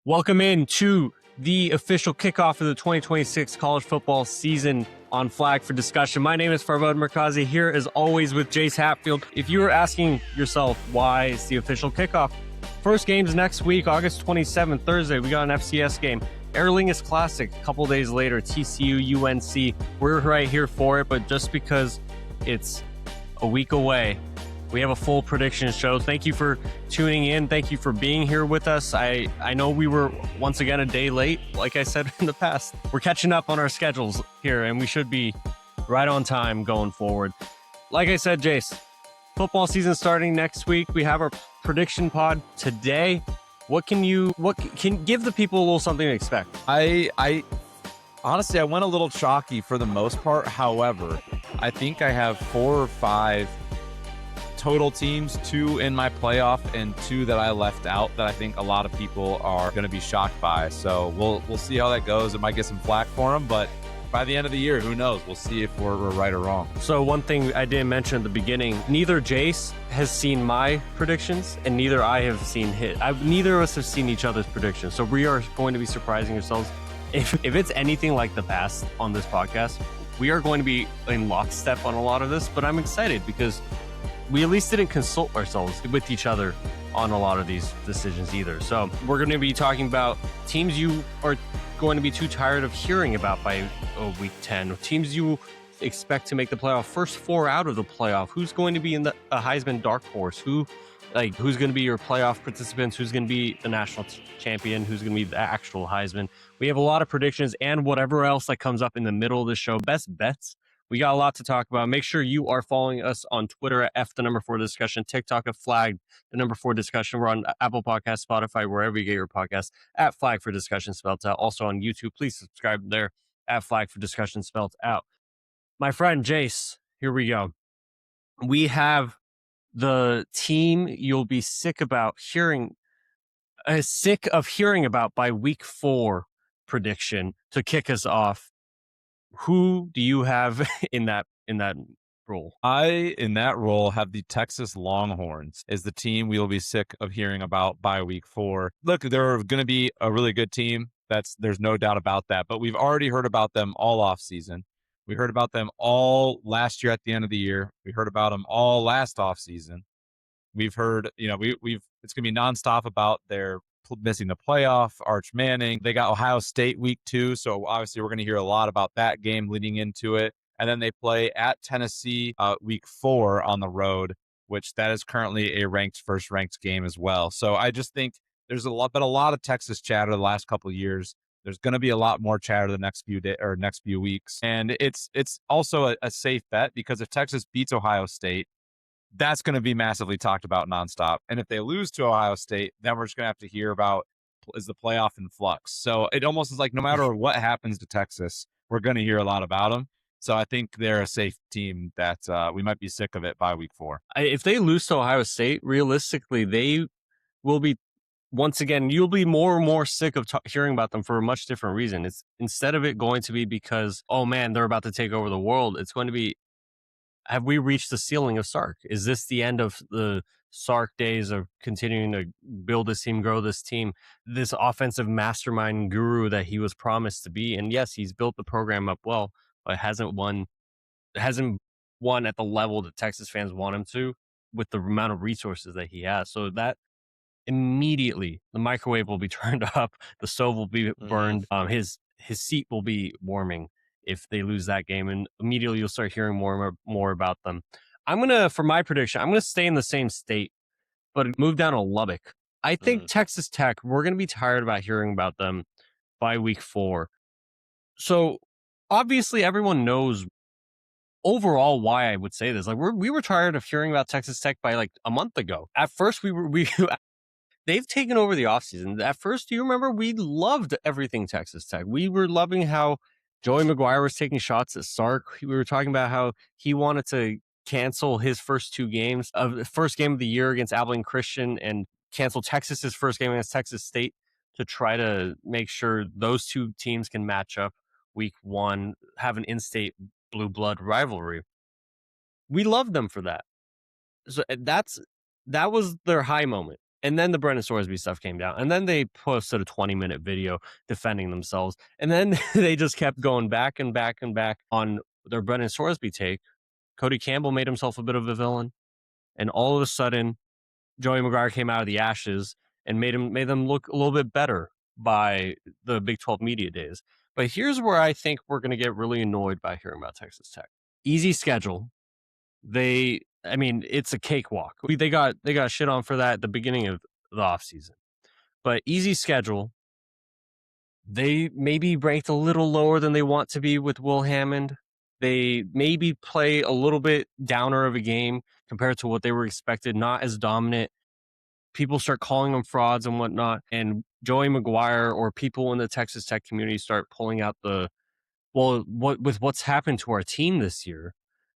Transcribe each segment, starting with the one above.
Welcome in to the official kickoff of the 2026 college football season on Flag for Discussion. My name is Farbod and Jace, here as always with Jace Hatfield. If you were asking yourself why it's the official kickoff, first game's next week, August 27th, Thursday. We got an FCS game. Aer Lingus Classic, a couple days later, TCU, UNC. We're right here for it, but just because it's a week away, we have a full prediction show. Thank you for tuning in. Thank you for being here with us. I know we were once again a day late. Like I said in the past, we're catching up on our schedules here, and we should be right on time going forward. Like I said, Jace, football season starting next week. We have our prediction pod today. What can give the people a little something to expect? I honestly, I went a little chalky for the most part. However, I think I have 4 or 5 total teams, 2 in my playoff and 2 that I left out that I think a lot of people are going to be shocked by. So we'll see how that goes. It might get some flack for them, but by the end of the year, who knows? We'll see if we're right or wrong. So one thing I didn't mention at the beginning, neither Jace has seen my predictions and neither I have seen his. Neither of us have seen each other's predictions. So we are going to be surprising ourselves. If it's anything like the past on this podcast, we are going to be in lockstep on a lot of this, but I'm excited because we at least didn't consult ourselves with each other on a lot of these decisions either. So we're going to be talking about teams you are going to be too tired of hearing about by week 10, teams you expect to make the playoff, first 4 out of the playoff, who's going to be in the Heisman dark horse, who's going to be your playoff participants, who's going to be the national champion, who's going to be the actual Heisman. We have a lot of predictions and whatever else that comes up in the middle of the show, best bets. We got a lot to talk about. Make sure you are following us on Twitter at F4Discussion, TikTok at Flag 4 Discussion. We're on Apple Podcasts, Spotify, wherever you get your podcasts, at Flag for Discussion spelled out. Also on YouTube, please subscribe there at Flag for Discussion spelled out. My friend Jace, here we go. We have the team you'll be sick of hearing about by week 4 prediction to kick us off. Who do you have in that role? In that role, have the Texas Longhorns is the team we will be sick of hearing about by week 4. Look, they're going to be a really good team. There's no doubt about that. But we've already heard about them all off season. We heard about them all last year at the end of the year. We heard about them all last off season. We've heard, it's going to be nonstop about their missing the playoff, Arch Manning. They got Ohio State week 2, so obviously we're going to hear a lot about that game leading into it. And then they play at Tennessee week 4 on the road, which that is currently a first ranked game as well. So I just think there's been a lot of Texas chatter the last couple of years. There's going to be a lot more chatter the next few weeks, and it's also a safe bet because if Texas beats Ohio State, that's going to be massively talked about nonstop. And if they lose to Ohio State, then we're just going to have to hear about, is the playoff in flux? So it almost is like no matter what happens to Texas, we're going to hear a lot about them. So I think they're a safe team that we might be sick of it by week 4. If they lose to Ohio State, realistically, they will be, once again, you'll be more and more sick of hearing about them for a much different reason. It's instead of it going to be because, oh man, they're about to take over the world, it's going to be, have we reached the ceiling of Sark? Is this the end of the Sark days of continuing to build this team, grow this team, this offensive mastermind guru that he was promised to be? And yes, he's built the program up well, but hasn't won at the level that Texas fans want him to with the amount of resources that he has. So that immediately the microwave will be turned up, the stove will be burned, his seat will be warming if they lose that game, and immediately you'll start hearing more about them. For my prediction, I'm going to stay in the same state, but move down to Lubbock. I think Texas Tech, we're going to be tired about hearing about them by week 4. So obviously everyone knows overall why I would say this. Like we were tired of hearing about Texas Tech by like a month ago. At first they've taken over the offseason. At first, do you remember we loved everything Texas Tech? We were loving how Joey McGuire was taking shots at Sark. We were talking about how he wanted to cancel his first 2 games of the first game of the year against Abilene Christian and cancel Texas's first game against Texas State to try to make sure those 2 teams can match up week 1, have an in-state blue blood rivalry. We loved them for that. So that was their high moment. And then the Brendan Sorsby stuff came down. And then they posted a 20-minute video defending themselves. And then they just kept going back and back and back on their Brendan Sorsby take. Cody Campbell made himself a bit of a villain. And all of a sudden, Joey McGuire came out of the ashes and made them look a little bit better by the Big 12 media days. But here's where I think we're going to get really annoyed by hearing about Texas Tech. Easy schedule. It's a cakewalk. They got shit on for that at the beginning of the offseason. But easy schedule. They maybe ranked a little lower than they want to be with Will Hammond. They maybe play a little bit downer of a game compared to what they were expected, not as dominant. People start calling them frauds and whatnot. And Joey McGuire or people in the Texas Tech community start pulling out what's happened to our team this year.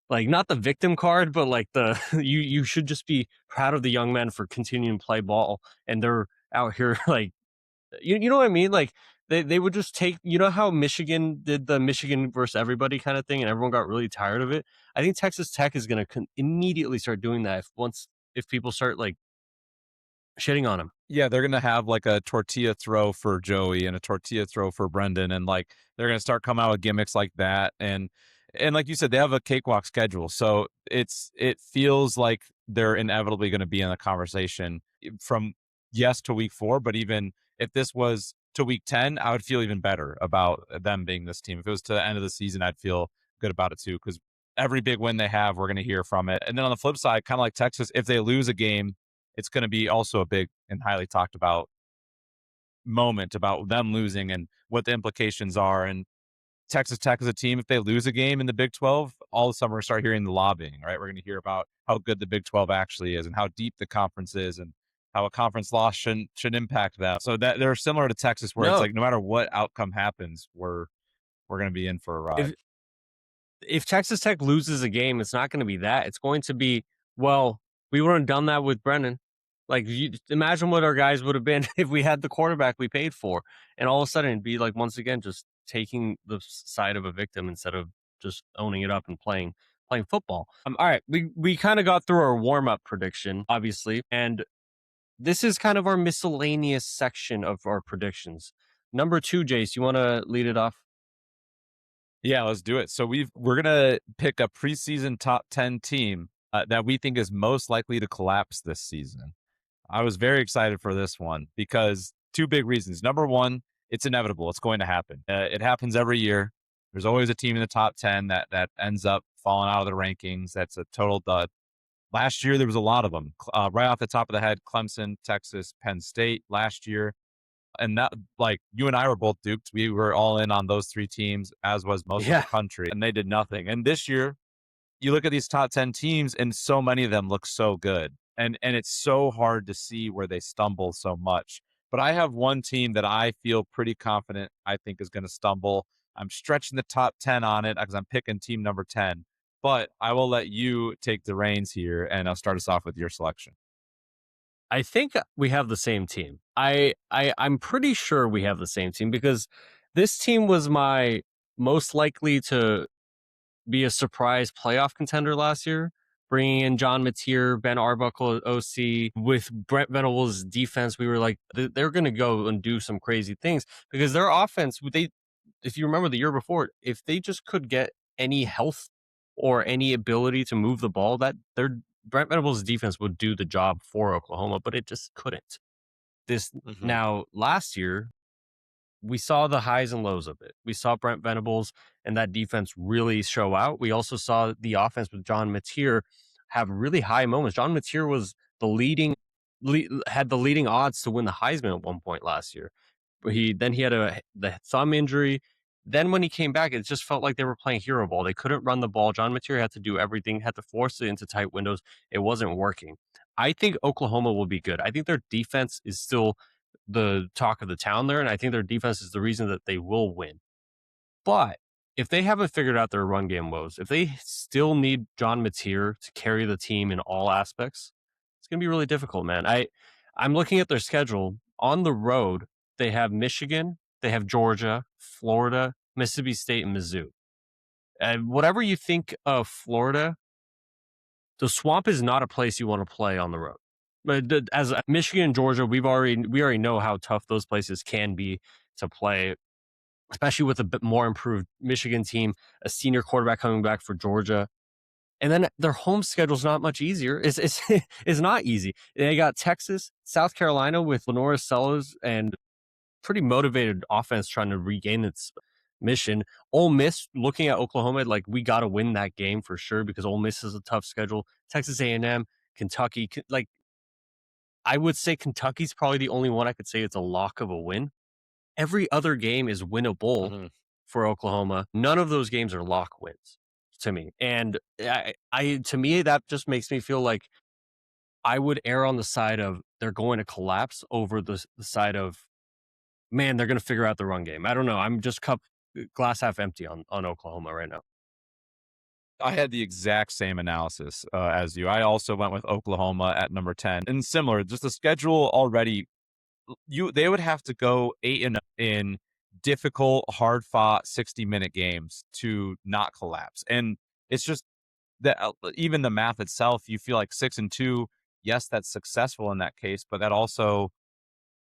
Like, not the victim card, but like you should just be proud of the young men for continuing to play ball. And they're out here like, you know what I mean? Like, they would just take, you know how Michigan did the Michigan versus everybody kind of thing and everyone got really tired of it? I think Texas Tech is going to immediately start doing that if people start like shitting on him. Yeah, they're gonna have like a tortilla throw for Joey and a tortilla throw for Brendan, and like they're gonna start coming out with gimmicks like that. And like you said, they have a cakewalk schedule, so it feels like they're inevitably going to be in the conversation from yes to week 4. But even if this was to week 10, I would feel even better about them being this team. If it was to the end of the season, I'd feel good about it too, because every big win they have, we're going to hear from it. And then on the flip side, kind of like Texas, if they lose a game, it's going to be also a big and highly talked about moment about them losing and what the implications are. And Texas Tech as a team, if they lose a game in the Big 12, all of a sudden we're going to start hearing the lobbying, right? We're going to hear about how good the Big 12 actually is and how deep the conference is and how a conference loss should impact that. So that they're similar to Texas, where it's No, like no matter what outcome happens, we're going to be in for a ride. if Texas Tech loses a game, it's not going to be that. It's going to be, well, we wouldn't have done that with Brennan. Like, you imagine what our guys would have been if we had the quarterback we paid for, and all of a sudden it'd be like, once again, just taking the side of a victim instead of just owning it up and playing football. All right, we kind of got through our warm up prediction, obviously, and this is kind of our miscellaneous section of our predictions. Number 2, Jace, you want to lead it off? Yeah, let's do it. So we're gonna pick a preseason top 10 team that we think is most likely to collapse this season. I was very excited for this one because 2 big reasons. Number 1, it's inevitable. It's going to happen. It happens every year. There's always a team in the top 10 that ends up falling out of the rankings. That's a total dud. Last year, there was a lot of them. Right off the top of the head, Clemson, Texas, Penn State last year. And that, like, you and I were both duped. We were all in on those 3 teams, as was most of Yeah. the country, and they did nothing. And this year, you look at these top 10 teams, and so many of them look so good. And it's so hard to see where they stumble so much. But I have one team that I feel pretty confident I think is going to stumble. I'm stretching the top 10 on it because I'm picking team number 10. But I will let you take the reins here, and I'll start us off with your selection. I think we have the same team. I'm pretty sure we have the same team because this team was my most likely to be a surprise playoff contender last year. Bringing in John Mateer, Ben Arbuckle, OC, with Brent Venables' defense, we were like, they're going to go and do some crazy things because their offense, if you remember the year before, if they just could get any health or any ability to move the ball, that their Brent Venables' defense would do the job for Oklahoma, but it just couldn't. Now, last year, we saw the highs and lows of it. We saw Brent Venables and that defense really show out. We also saw the offense with John Mateer have really high moments. John Mateer was had the leading odds to win the Heisman at one point last year. But he had the thumb injury. Then when he came back, it just felt like they were playing hero ball. They couldn't run the ball. John Mateer had to do everything, had to force it into tight windows. It wasn't working. I think Oklahoma will be good. I think their defense is still the talk of the town there, and I think their defense is the reason that they will win. But if they haven't figured out their run game woes, if they still need John Mateer to carry the team in all aspects, it's going to be really difficult, man. I'm looking at their schedule. On the road, they have Michigan, they have Georgia, Florida, Mississippi State, and Mizzou. And whatever you think of Florida, the Swamp is not a place you want to play on the road. But as Michigan and Georgia, we already know how tough those places can be to play, especially with a bit more improved Michigan team, a senior quarterback coming back for Georgia. And then their home schedule's not much easier. It's not easy. They got Texas, South Carolina with Lenora Sellers and pretty motivated offense trying to regain its mission. Ole Miss looking at Oklahoma like we got to win that game for sure because Ole Miss is a tough schedule. Texas A&M, Kentucky, like I would say Kentucky's probably the only one I could say it's a lock of a win. Every other game is winnable Mhm. for Oklahoma. None of those games are lock wins to me. And to me, that just makes me feel like I would err on the side of they're going to collapse over the side of, man, they're going to figure out the run game. I don't know. I'm just glass half empty on Oklahoma right now. I had the exact same analysis as you. I also went with Oklahoma at number 10, and similar. Just the schedule already, they would have to go 8-0 in difficult, hard fought 60-minute games to not collapse. And it's just that even the math itself, you feel like 6-2. Yes, that's successful in that case, but that also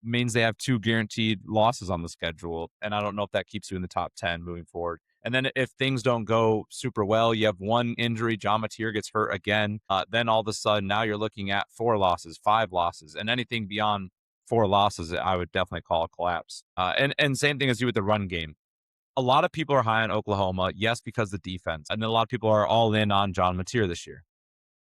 means they have 2 guaranteed losses on the schedule. And I don't know if that keeps you in the top 10 moving forward. And then if things don't go super well, you have one injury, John Mateer gets hurt again. Then all of a sudden, now you're looking at 4 losses, 5 losses, and anything beyond 4 losses, I would definitely call a collapse. And same thing as you with the run game. A lot of people are high on Oklahoma, yes, because the defense. And then a lot of people are all in on John Mateer this year.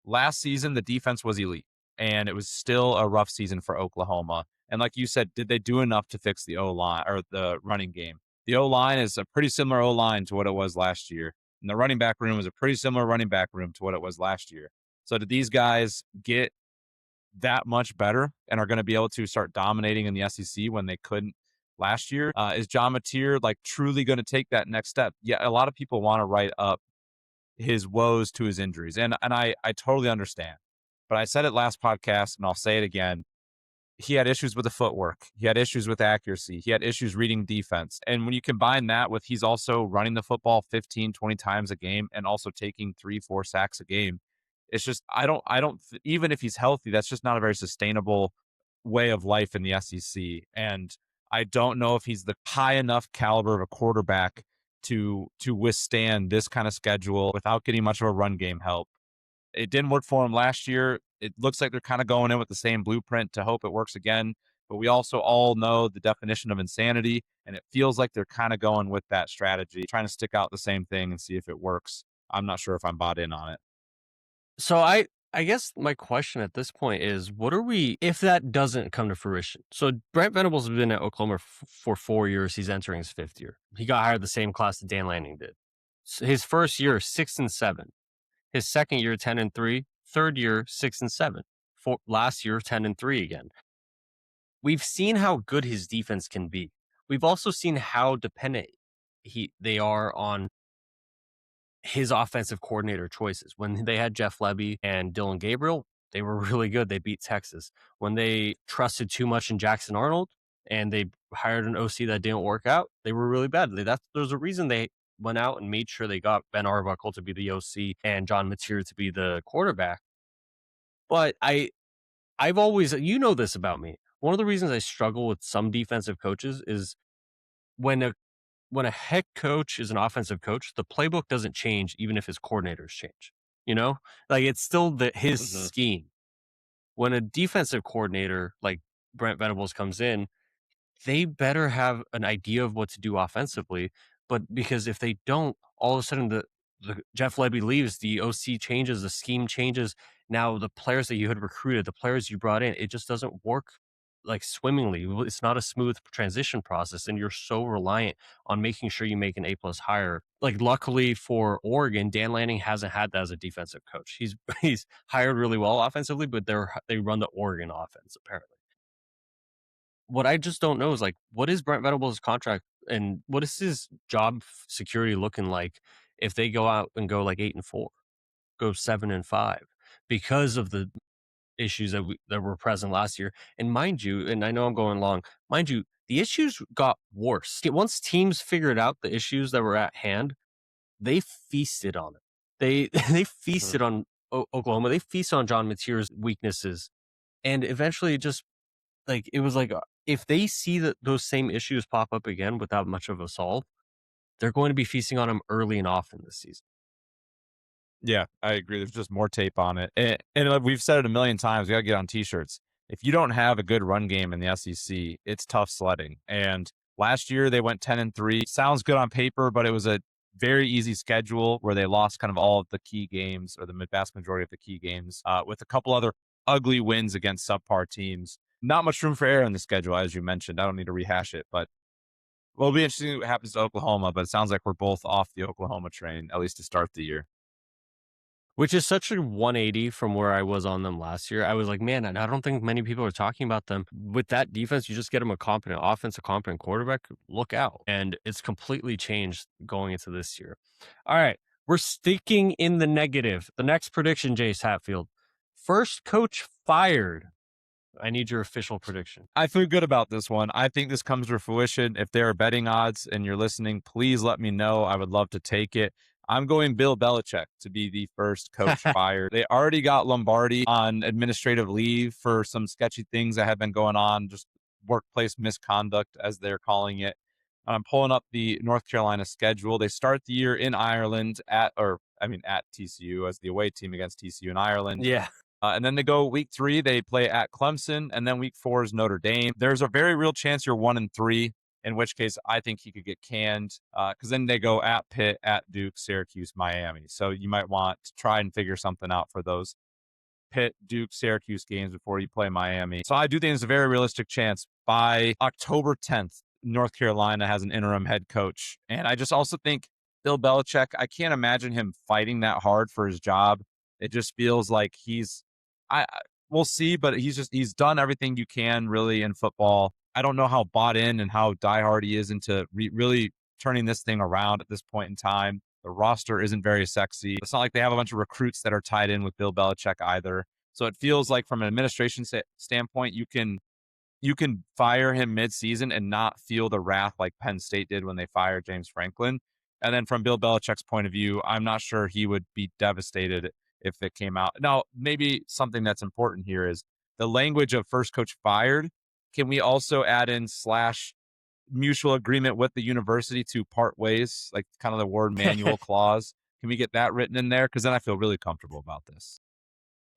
Last season, the defense was elite, and it was still a rough season for Oklahoma. And like you said, did they do enough to fix the O line or the running game? The O line is a pretty similar O line to what it was last year, and the running back room is a pretty similar running back room to what it was last year. So did these guys get that much better and are going to be able to start dominating in the SEC when they couldn't last year? Is John Mateer like truly going to take that next step? Yeah, a lot of people want to write up his woes to his injuries. And I totally understand. But I said it last podcast and I'll say it again. He had issues with the footwork. He had issues with accuracy. He had issues reading defense. And when you combine that with he's also running the football 15, 20 times a game and also taking 3-4 sacks a game, it's just I don't even if he's healthy, that's just not a very sustainable way of life in the SEC. And I don't know if he's the high enough caliber of a quarterback to withstand this kind of schedule without getting much of a run game help. It didn't work for him last year. It looks like they're kind of going in with the same blueprint to hope it works again. But we also all know the definition of insanity, and it feels like they're kind of going with that strategy, trying to stick out the same thing and see if it works. I'm not sure if I'm bought in on it. So I guess my question at this point is, what are we if that doesn't come to fruition? So Brent Venables has been at Oklahoma for 4 years. He's entering his 5th year. He got hired the same class that Dan Lanning did. So his first year, 6-7. His second year, 10-3. Third year, 6-7. Last year, 10-3 again. We've seen how good his defense can be. We've also seen how dependent they are on his offensive coordinator choices. When they had Jeff Lebby and Dylan Gabriel, they were really good. They beat Texas. When they trusted too much in Jackson Arnold and they hired an OC that didn't work out, they were really bad. There's a reason they went out and made sure they got Ben Arbuckle to be the OC and John Mateer to be the quarterback. But I've always, you know this about me. One of the reasons I struggle with some defensive coaches is when a head coach is an offensive coach, the playbook doesn't change even if his coordinators change. You know, like it's still his Mhm. scheme. When a defensive coordinator like Brent Venables comes in, they better have an idea of what to do offensively. But because if they don't, all of a sudden the Jeff Lebby leaves, the OC changes, the scheme changes. Now the players that you had recruited, the players you brought in, it just doesn't work like swimmingly. It's not a smooth transition process, and you're so reliant on making sure you make an A+ hire. Like luckily for Oregon, Dan Lanning hasn't had that as a defensive coach. He's hired really well offensively, but they run the Oregon offense apparently. What I just don't know is like, what is Brent Venables' contract and what is his job security looking like if they go out and go like 8-4, go 7-5 because of the issues that were present last year. And mind you, and I know I'm going long, mind you, the issues got worse. Once teams figured out the issues that were at hand, they feasted on it. They Mhm. feasted on Oklahoma. They feasted on John Mateer's weaknesses And eventually just like, it was like, if they see that those same issues pop up again without much of a solve, they're going to be feasting on him early and often this season. Yeah, I agree. There's just more tape on it. And we've said it a million times. We got to get on t-shirts. If you don't have a good run game in the SEC, it's tough sledding. And last year they went 10-3. Sounds good on paper, but it was a very easy schedule where they lost kind of all of the key games, or the vast majority of the key games, with a couple other ugly wins against subpar teams. Not much room for error in the schedule, as you mentioned. I don't need to rehash it, but well, it'll be interesting what happens to Oklahoma. But it sounds like we're both off the Oklahoma train, at least to start the year. Which is such a 180 from where I was on them last year. I was like, man, and I don't think many people are talking about them. With that defense, you just get them a competent offense, a competent quarterback. Look out. And it's completely changed going into this year. All right. We're sticking in the negative. The next prediction, Jace Hatfield. First coach fired. I need your official prediction. I feel good about this one. I think this comes to fruition. If there are betting odds and you're listening, please let me know. I would love to take it. I'm going Bill Belichick to be the first coach fired. They already got Lombardi on administrative leave for some sketchy things that have been going on, just workplace misconduct, as they're calling it. I'm pulling up the North Carolina schedule. They start the year in Ireland at TCU as the away team against TCU in Ireland. Yeah. And then they go week 3, they play at Clemson, and then week 4 is Notre Dame. There's a very real chance you're 1-3, in which case I think he could get canned, because then they go at Pitt, at Duke, Syracuse, Miami. So you might want to try and figure something out for those Pitt, Duke, Syracuse games before you play Miami. So I do think there's a very realistic chance by October 10th, North Carolina has an interim head coach. And I just also think Bill Belichick, I can't imagine him fighting that hard for his job. It just feels like we'll see, but he's done everything you can really in football. I don't know how bought in and how diehard he is into really turning this thing around at this point in time. The roster isn't very sexy. It's not like they have a bunch of recruits that are tied in with Bill Belichick either. So it feels like from an administration standpoint, you can fire him mid-season and not feel the wrath like Penn State did when they fired James Franklin. And then from Bill Belichick's point of view, I'm not sure he would be devastated if it came out. Now, maybe something that's important here is the language of first coach fired. Can we also add in / mutual agreement with the university to part ways, like kind of the word manual clause? Can we get that written in there? Because then I feel really comfortable about this.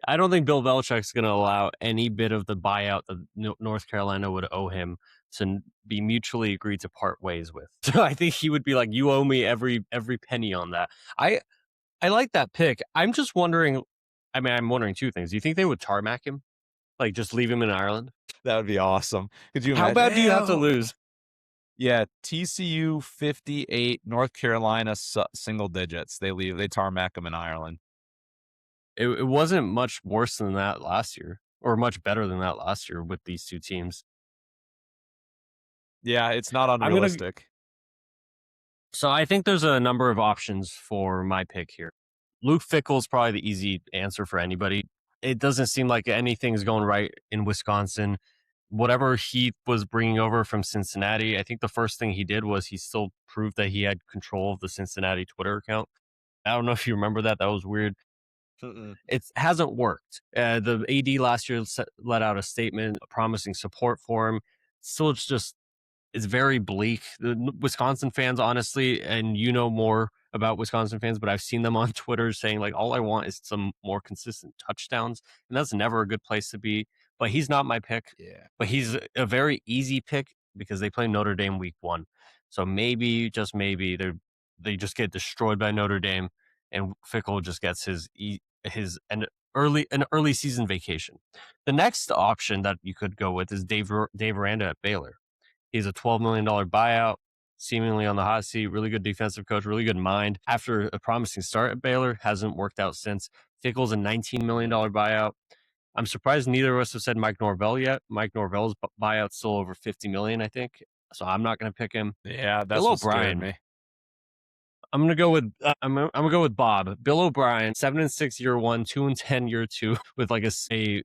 I don't think Bill Belichick's going to allow any bit of the buyout that North Carolina would owe him to be mutually agreed to part ways with. So I think he would be like, you owe me every penny on that. I like that pick. I'm just wondering, I'm wondering two things. Do you think they would tarmac him? Like just leave him in Ireland? That would be awesome. Could you How imagine? bad do you have to lose? Yeah, TCU 58, North Carolina single digits. They tarmac them in Ireland. It wasn't much worse than that last year, or much better than that last year with these two teams. Yeah, it's not unrealistic. So I think there's a number of options for my pick here. Luke Fickell is probably the easy answer for anybody. It doesn't seem like anything's going right in Wisconsin. Whatever he was bringing over from Cincinnati, I think the first thing he did was he still proved that he had control of the Cincinnati Twitter account. I don't know if you remember that. That was weird. It hasn't worked. The AD last year let out a statement promising support for him. Still, it's very bleak. The Wisconsin fans, honestly, and you know more about Wisconsin fans, but I've seen them on Twitter saying like, all I want is some more consistent touchdowns. And that's never a good place to be, but he's not my pick. Yeah. But he's a very easy pick because they play Notre Dame week 1. So maybe, just maybe they just get destroyed by Notre Dame and Fickell just gets an early season vacation. The next option that you could go with is Dave Aranda at Baylor. He's a $12 million buyout, seemingly on the hot seat, really good defensive coach, really good mind. After a promising start at Baylor, hasn't worked out since. Fickell's a $19 million buyout. I'm surprised neither of us have said Mike Norvell yet. Mike Norvell's buyout's still over $50 million, I think. So I'm not going to pick him. Yeah, that's Bill what scared O'Brien. me. I'm gonna go with Bob. Bill O'Brien, 7-6 year 1, 2-10 year 2, with like a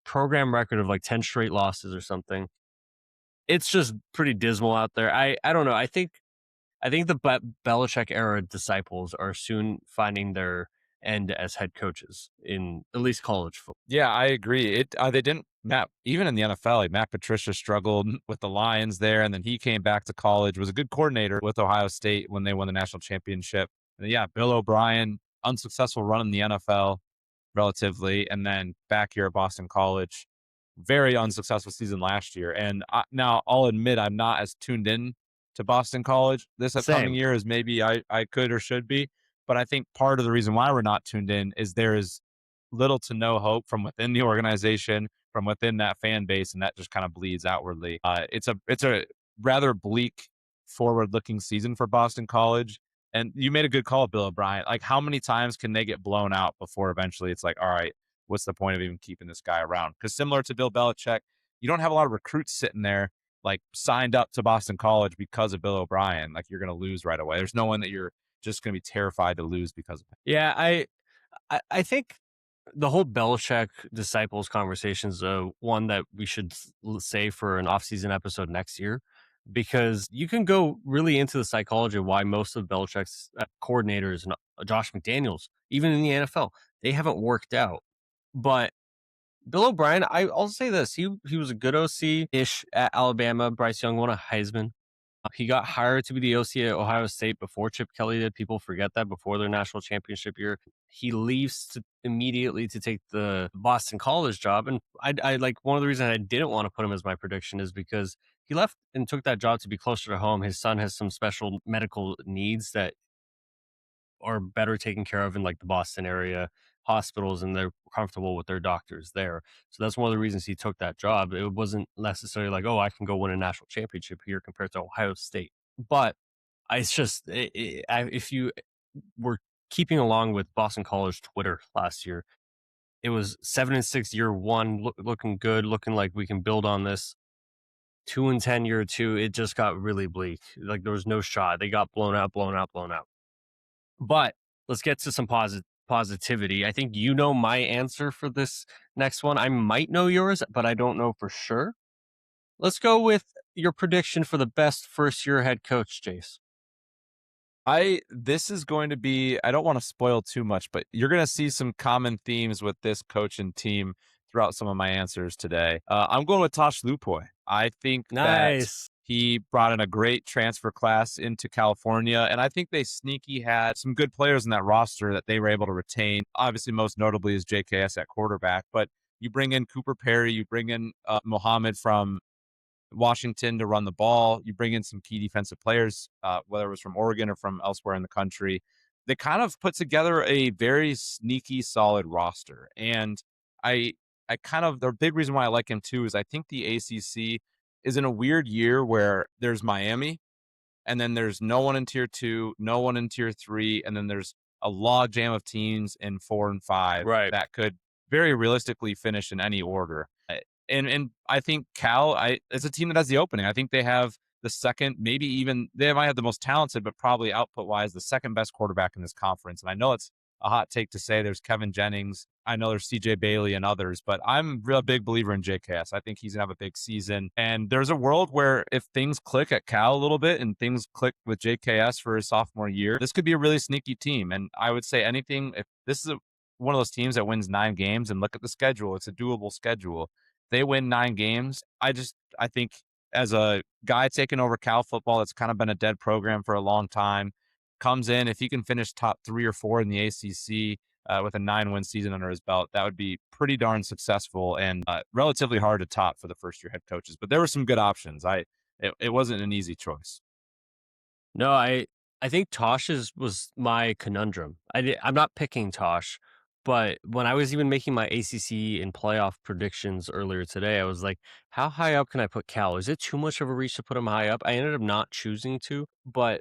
program record of like 10 straight losses or something. It's just pretty dismal out there. I don't know. I think the Belichick era disciples are soon finding their end as head coaches in at least college football. Yeah, I agree. They didn't Matt, even in the NFL, like Matt Patricia struggled with the Lions there, and then he came back to college, was a good coordinator with Ohio State when they won the national championship. And yeah, Bill O'Brien, unsuccessful run in the NFL relatively, and then back here at Boston College, very unsuccessful season last year. And now I'll admit I'm not as tuned in to Boston College this upcoming Same. year as maybe I could or should be. But I think part of the reason why we're not tuned in is there is little to no hope from within the organization, from within that fan base, and that just kind of bleeds outwardly. It's a rather bleak, forward-looking season for Boston College. And you made a good call, Bill O'Brien. Like, how many times can they get blown out before eventually it's like, all right, what's the point of even keeping this guy around? Because similar to Bill Belichick, you don't have a lot of recruits sitting there like signed up to Boston College because of Bill O'Brien. Like, you're going to lose right away. There's no one that you're just going to be terrified to lose because of it. Yeah, I think the whole Belichick disciples conversation is one that we should say for an off-season episode next year, because you can go really into the psychology of why most of Belichick's coordinators and Josh McDaniels, even in the NFL, they haven't worked out. But Bill O'Brien, I'll say this: he was a good OC ish at Alabama. Bryce Young won a Heisman. He got hired to be the OC at Ohio State before Chip Kelly did. People forget that before their national championship year. He leaves immediately to take the Boston College job. And I like one of the reasons I didn't want to put him as my prediction is because he left and took that job to be closer to home. His son has some special medical needs that are better taken care of in like the Boston area hospitals, and they're comfortable with their doctors there. So that's one of the reasons he took that job. It wasn't necessarily like, oh, I can go win a national championship here compared to Ohio State. But it's just if you were keeping along with Boston College Twitter last year, it was 7-6 year one, looking good, looking like we can build on this. 2-10 year two, it just got really bleak. Like there was no shot. They got blown out, blown out, blown out. But let's get to some positivity. I think you know my answer for this next one. I might know yours, but I don't know for sure. Let's go with your prediction for the best first year head coach, Jace. This is going to be, I don't want to spoil too much, but you're going to see some common themes with this coach and team throughout some of my answers today. I'm going with Tosh Lupoy. I think that Nice. he brought in a great transfer class into California, and I think they sneaky had some good players in that roster that they were able to retain. Obviously, most notably is JKS at quarterback, but you bring in Cooper Perry, you bring in Mohammed from Washington to run the ball. You bring in some key defensive players, whether it was from Oregon or from elsewhere in the country. They kind of put together a very sneaky, solid roster. And I, I kind of, the big reason why I like him too is I think the ACC is in a weird year where there's Miami, and then there's no one in tier two, no one in tier three, and then there's a log jam of teams in 4 and 5 Right. that could very realistically finish in any order. And I think Cal, it's a team that has the opening. I think they have the second, maybe even they might have the most talented, but probably output wise, the second best quarterback in this conference. And I know it's a hot take to say there's Kevin Jennings. I know there's CJ Bailey and others, but I'm a real big believer in JKS. I think he's gonna have a big season. And there's a world where if things click at Cal a little bit and things click with JKS for his sophomore year, this could be a really sneaky team. And I would say anything, if this is one of those teams that wins 9 games, and look at the schedule, it's a doable schedule. They win 9 games. I think as a guy taking over Cal football, that's kind of been a dead program for a long time, comes in, if he can finish top 3 or 4 in the ACC with a 9-win season under his belt, that would be pretty darn successful and relatively hard to top for the first year head coaches. But there were some good options. It wasn't an easy choice. No, I think Tosh's was my conundrum. I'm not picking Tosh, but when I was even making my ACC and playoff predictions earlier today, I was like, how high up can I put Cal? Is it too much of a reach to put him high up? I ended up not choosing to, but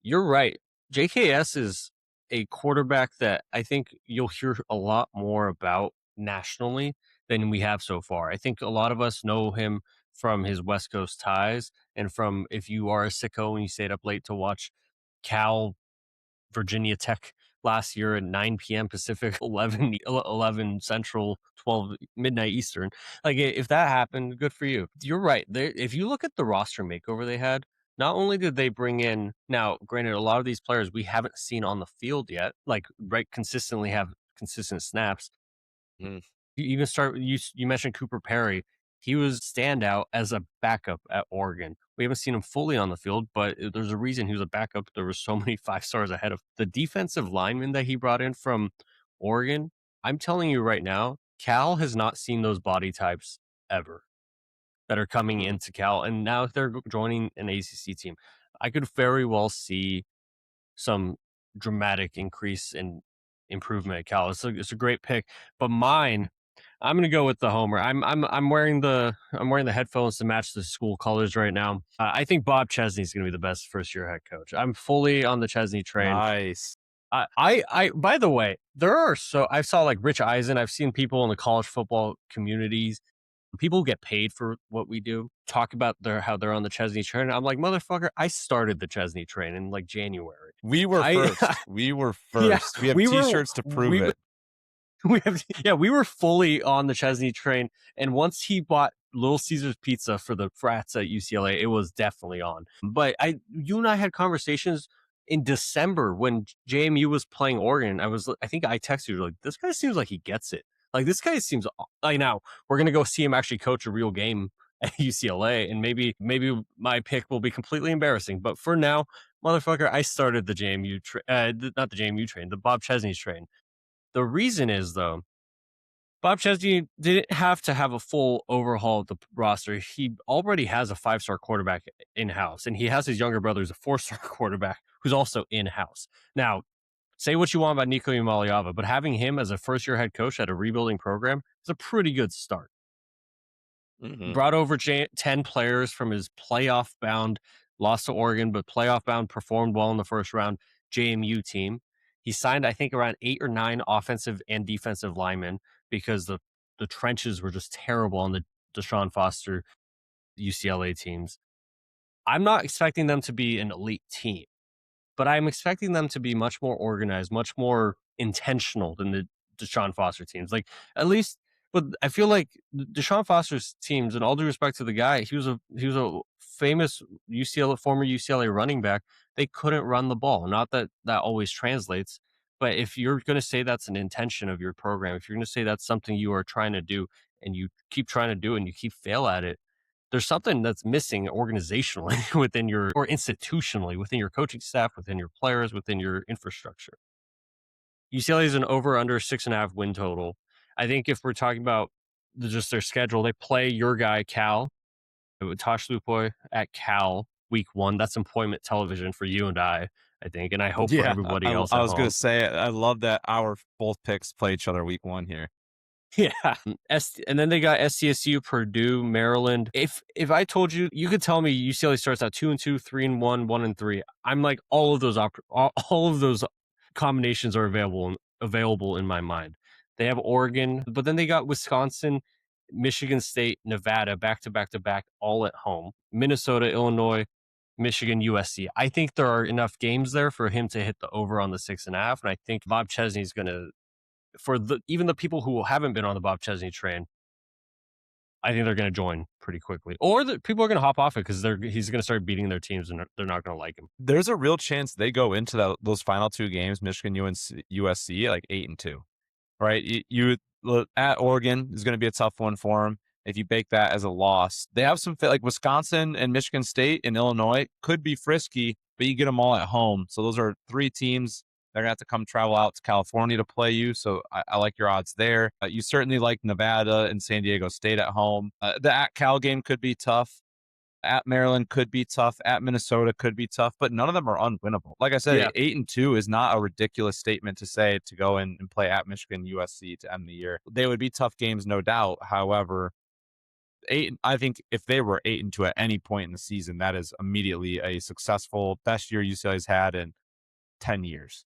you're right. JKS is a quarterback that I think you'll hear a lot more about nationally than we have so far. I think a lot of us know him from his West Coast ties and from if you are a sicko and you stayed up late to watch Cal Virginia Tech last year at 9 p.m. Pacific, 11 Central, 12 midnight Eastern. Like if that happened, good for you. You're right. If you look at the roster makeover they had, not only did they bring in, now granted, a lot of these players we haven't seen on the field yet, like right consistently have consistent snaps. You even start you mentioned Cooper Perry. He was standout as a backup at Oregon. We haven't seen him fully on the field, but there's a reason he was a backup. There were so many 5 stars ahead of the defensive lineman that he brought in from Oregon. I'm telling you right now, Cal has not seen those body types ever that are coming Mhm. into Cal, and now they're joining an ACC team. I could very well see some dramatic increase in improvement at Cal. It's a great pick, but mine, I'm gonna go with the homer. I'm wearing the headphones to match the school colors right now. I think Bob Chesney is gonna be the best first year head coach. I'm fully on the Chesney train. Nice. By the way, there are I saw like Rich Eisen. I've seen people in the college football communities, people who get paid for what we do, talk about how they're on the Chesney train. I'm like, motherfucker, I started the Chesney train in like January. We were I first. We were yeah, first. We have we were T-shirts to prove we it. we were fully on the Chesney train, and once he bought Little Caesars Pizza for the frats at UCLA, it was definitely on. But you and I had conversations in December when JMU was playing Oregon. I think I texted you like, this guy seems like he gets it. Like this guy seems like now we're gonna go see him actually coach a real game at UCLA, and maybe my pick will be completely embarrassing. But for now, motherfucker, I started the not the JMU train, the Bob Chesney train. The reason is, though, Bob Chesney didn't have to have a full overhaul of the roster. He already has a 5-star quarterback in house, and he has his younger brother who's a 4-star quarterback who's also in house. Now, say what you want about Nico Imaliava, but having him as a first year head coach at a rebuilding program is a pretty good start. Mhm. Brought over 10 players from his playoff bound, lost to Oregon, but playoff bound, performed well in the first round JMU team. He signed, I think, around 8 or 9 offensive and defensive linemen because the trenches were just terrible on the Deshaun Foster UCLA teams. I'm not expecting them to be an elite team, but I'm expecting them to be much more organized, much more intentional than the Deshaun Foster teams. Like at least, but I feel like Deshaun Foster's teams, and all due respect to the guy, he was a famous former UCLA running back. They couldn't run the ball. Not that that always translates, but if you're going to say that's an intention of your program, if you're going to say that's something you are trying to do, and you keep trying to do it and you keep fail at it, there's something that's missing organizationally within your or institutionally within your coaching staff, within your players, within your infrastructure. UCLA is an over under 6.5 win total. I think if we're talking about just their schedule, they play your guy Cal, Tosh Lupoy at Cal week 1. That's employment television for you and I think, and I hope for Yeah, everybody else I at was gonna home. say I love that our both picks play each other week 1 here. Yeah. And then they got SCSU, Purdue, Maryland. If I told you, you could tell me UCLA starts out 2-2, 3-1, 1-3. I'm like all of those combinations are available in my mind. They have Oregon, but then they got Wisconsin, Michigan State, Nevada, back to back to back, all at home. Minnesota, Illinois, Michigan, USC. I think there are enough games there for him to hit the over on the 6.5, and I think Bob Chesney's going to, for even the people who haven't been on the Bob Chesney train, I think they're going to join pretty quickly, or the people are going to hop off it because he's going to start beating their teams and they're not going to like him. There's a real chance they go into those final 2 games, Michigan, UNC, USC, like 8-2. Right? At Oregon is going to be a tough one for them. If you bake that as a loss, they have some like Wisconsin and Michigan State and Illinois could be frisky, but you get them all at home. So those are 3 teams they're gonna have to come travel out to California to play you. So I like your odds there. You certainly like Nevada and San Diego State at home. The at Cal game could be tough. At Maryland could be tough. At Minnesota could be tough, but none of them are unwinnable. Like I said, Yeah, 8-2 is not a ridiculous statement to say to go in and play at Michigan, USC to end the year. They would be tough games, no doubt. However, I think if they were 8-2 at any point in the season, that is immediately a successful best year UCLA's had in 10 years.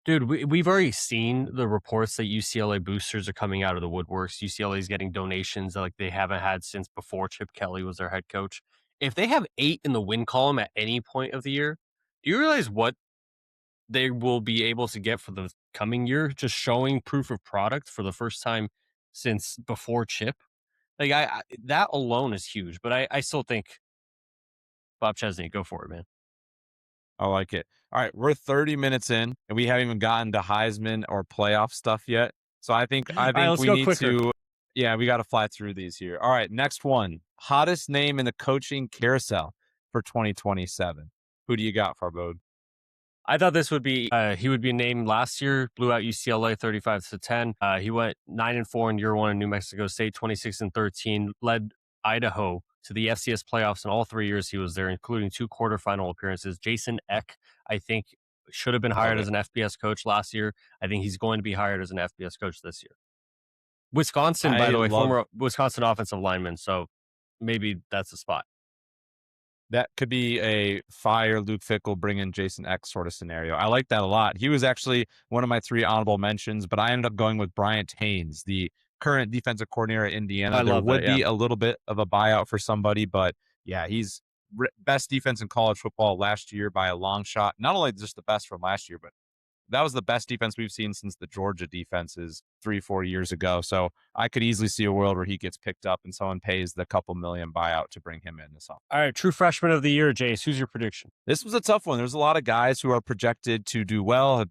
dude, we've already seen the reports that UCLA boosters are coming out of the woodworks. UCLA is getting donations like they haven't had since before Chip Kelly was their head coach. If they have 8 in the win column at any point of the year, do you realize what they will be able to get for the coming year? Just showing proof of product for the first time since before Chip. Like that alone is huge, but I still think Bob Chesney, go for it, man. I like it. All right, we're 30 minutes in, and we haven't even gotten to Heisman or playoff stuff yet. So I think All right, let's we go need quicker. to, yeah, we got to fly through these here. All right, next one. Hottest name in the coaching carousel for 2027. Who do you got, Farbod? I thought this would be he would be named last year, blew out UCLA 35-10. He went 9-4 in year one in New Mexico State, 26-13, led Idaho to the FCS playoffs in all 3 years he was there, including 2 quarterfinal appearances. Jason Eck, I think, should have been Love hired it. as an FBS coach last year. I think he's going to be hired as an FBS coach this year. Wisconsin, by I the way, love former Wisconsin offensive lineman, so maybe that's the spot. that. Could be a fire Luke Fickle bring in Jason X sort of scenario. I like that a lot. He was actually one of my 3 honorable mentions, but I ended up going with Bryant Haynes, the current defensive coordinator at Indiana. I There love that, would yeah. be a little bit of a buyout for somebody, but yeah, he's best defense in college football last year by a long shot. Not only just the best from last year, but that was the best defense we've seen since the Georgia defenses 3-4 years ago. So I could easily see a world where he gets picked up and someone pays the couple million buyout to bring him in this off. All right, true freshman of the year, Jace. Who's your prediction? This was a tough one. There's a lot of guys who are projected to do well,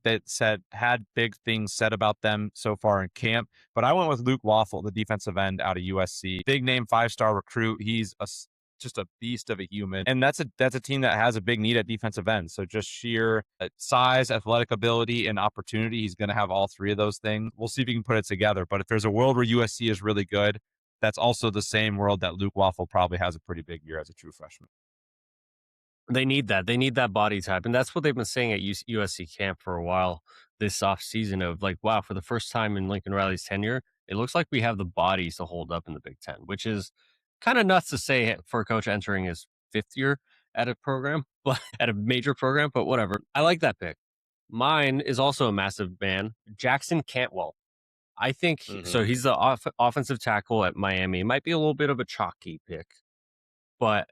had big things said about them so far in camp. But I went with Luke Waffle, the defensive end out of USC. Big name 5-star recruit. He's just a beast of a human. And that's a team that has a big need at defensive end. So just sheer size, athletic ability, and opportunity. He's going to have all 3 of those things. We'll see if he can put it together. But if there's a world where USC is really good, that's also the same world that Luke Waffle probably has a pretty big year as a true freshman. They need that. They need that body type. And that's what they've been saying at USC camp for a while this off season of like, wow, for the first time in Lincoln Riley's tenure, it looks like we have the bodies to hold up in the Big Ten, which is kind of nuts to say for a coach entering his 5th year at a program, but at a major program, but whatever. I like that pick. Mine is also a massive man, Jackson Cantwell. I think so. He's the offensive tackle at Miami. It might be a little bit of a chalky pick, but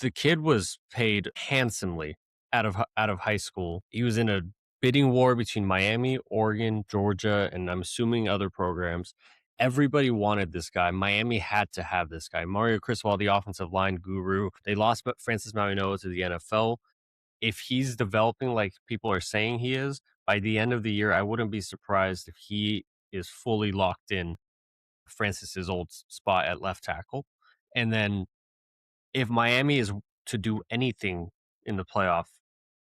the kid was paid handsomely out of high school. He was in a bidding war between Miami, Oregon, Georgia, and I'm assuming other programs. Everybody wanted this guy. Miami had to have this guy. Mario Criswell, the offensive line guru. They lost Francis Mauigoa to the NFL. If he's developing like people are saying he is, by the end of the year, I wouldn't be surprised if he is fully locked in Francis's old spot at left tackle. And then if Miami is to do anything in the playoff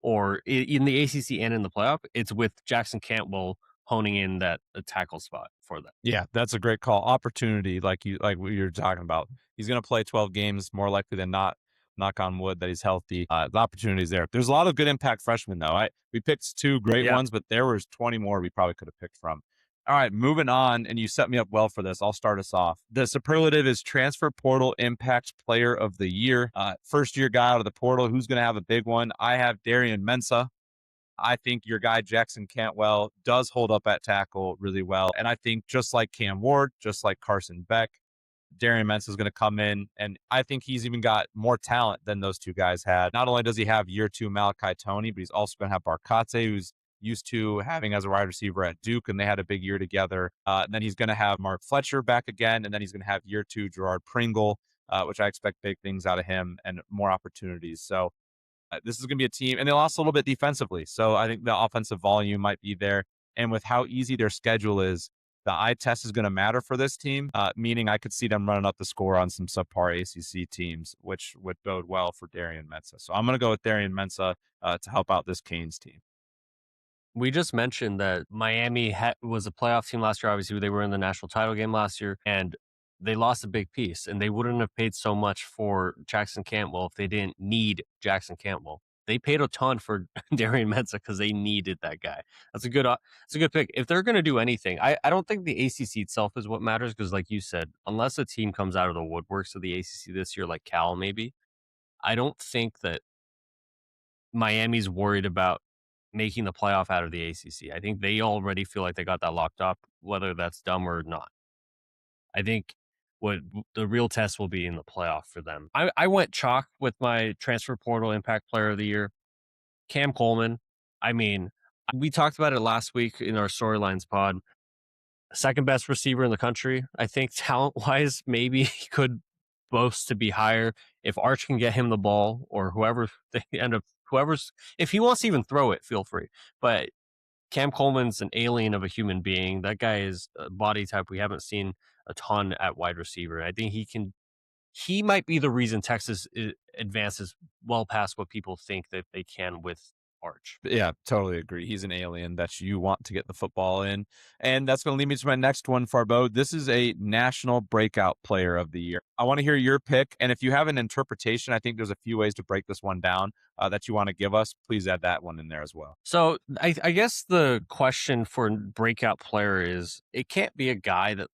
or in the ACC and in the playoff, it's with Jackson Cantwell honing in that tackle spot for them. Yeah, that's a great call. Opportunity, like what you're talking about. He's going to play 12 games more likely than not. Knock on wood that he's healthy. The opportunity's there. There's a lot of good impact freshmen though. We picked 2 great Yeah. ones, but there was 20 more we probably could have picked from. All right, moving on, and you set me up well for this. I'll start us off. The superlative is transfer portal impact player of the year. First year guy out of the portal. Who's going to have a big one? I have Darian Mensah. I think your guy, Jackson Cantwell, does hold up at tackle really well. And I think just like Cam Ward, just like Carson Beck, Darian Mensah is going to come in, and I think he's even got more talent than those 2 guys had. Not only does he have year 2 Malachi Toney, but he's also going to have Barkatse, who's used to having as a wide receiver at Duke, and they had a big year together. And then he's going to have Mark Fletcher back again, and then he's going to have year 2 Gerard Pringle, which I expect big things out of him and more opportunities. So this is going to be a team, and they lost a little bit defensively. So I think the offensive volume might be there. And with how easy their schedule is, the eye test is going to matter for this team, meaning I could see them running up the score on some subpar ACC teams, which would bode well for Darian Mensah. So I'm going to go with Darian Mensah to help out this Canes team. We just mentioned that Miami was a playoff team last year. Obviously, they were in the national title game last year, and they lost a big piece, and they wouldn't have paid so much for Jackson Cantwell if they didn't need Jackson Cantwell. They paid a ton for Darian Mensah because they needed that guy. That's a good pick. If they're going to do anything, I don't think the ACC itself is what matters because, like you said, unless a team comes out of the woodworks of the ACC this year, like Cal maybe, I don't think that Miami's worried about making the playoff out of the ACC. I think they already feel like they got that locked up, whether that's dumb or not. I think what the real test will be in the playoff for them. I went chalk with my transfer portal impact player of the year, Cam Coleman. I mean, we talked about it last week in our storylines pod. Second best receiver in the country. I think talent wise, maybe he could boast to be higher if Arch can get him the ball or whoever they end up, if he wants to even throw it, feel free. But Cam Coleman's an alien of a human being. That guy is a body type we haven't seen a ton at wide receiver. I think he might be the reason Texas advances well past what people think that they can with Arch. Yeah, totally agree. He's an alien that you want to get the football in. And that's going to lead me to my next one, Farbod. This is a national breakout player of the year. I want to hear your pick. And if you have an interpretation, I think there's a few ways to break this one down that you want to give us. Please add that one in there as well. So I guess the question for breakout player is it can't be a guy that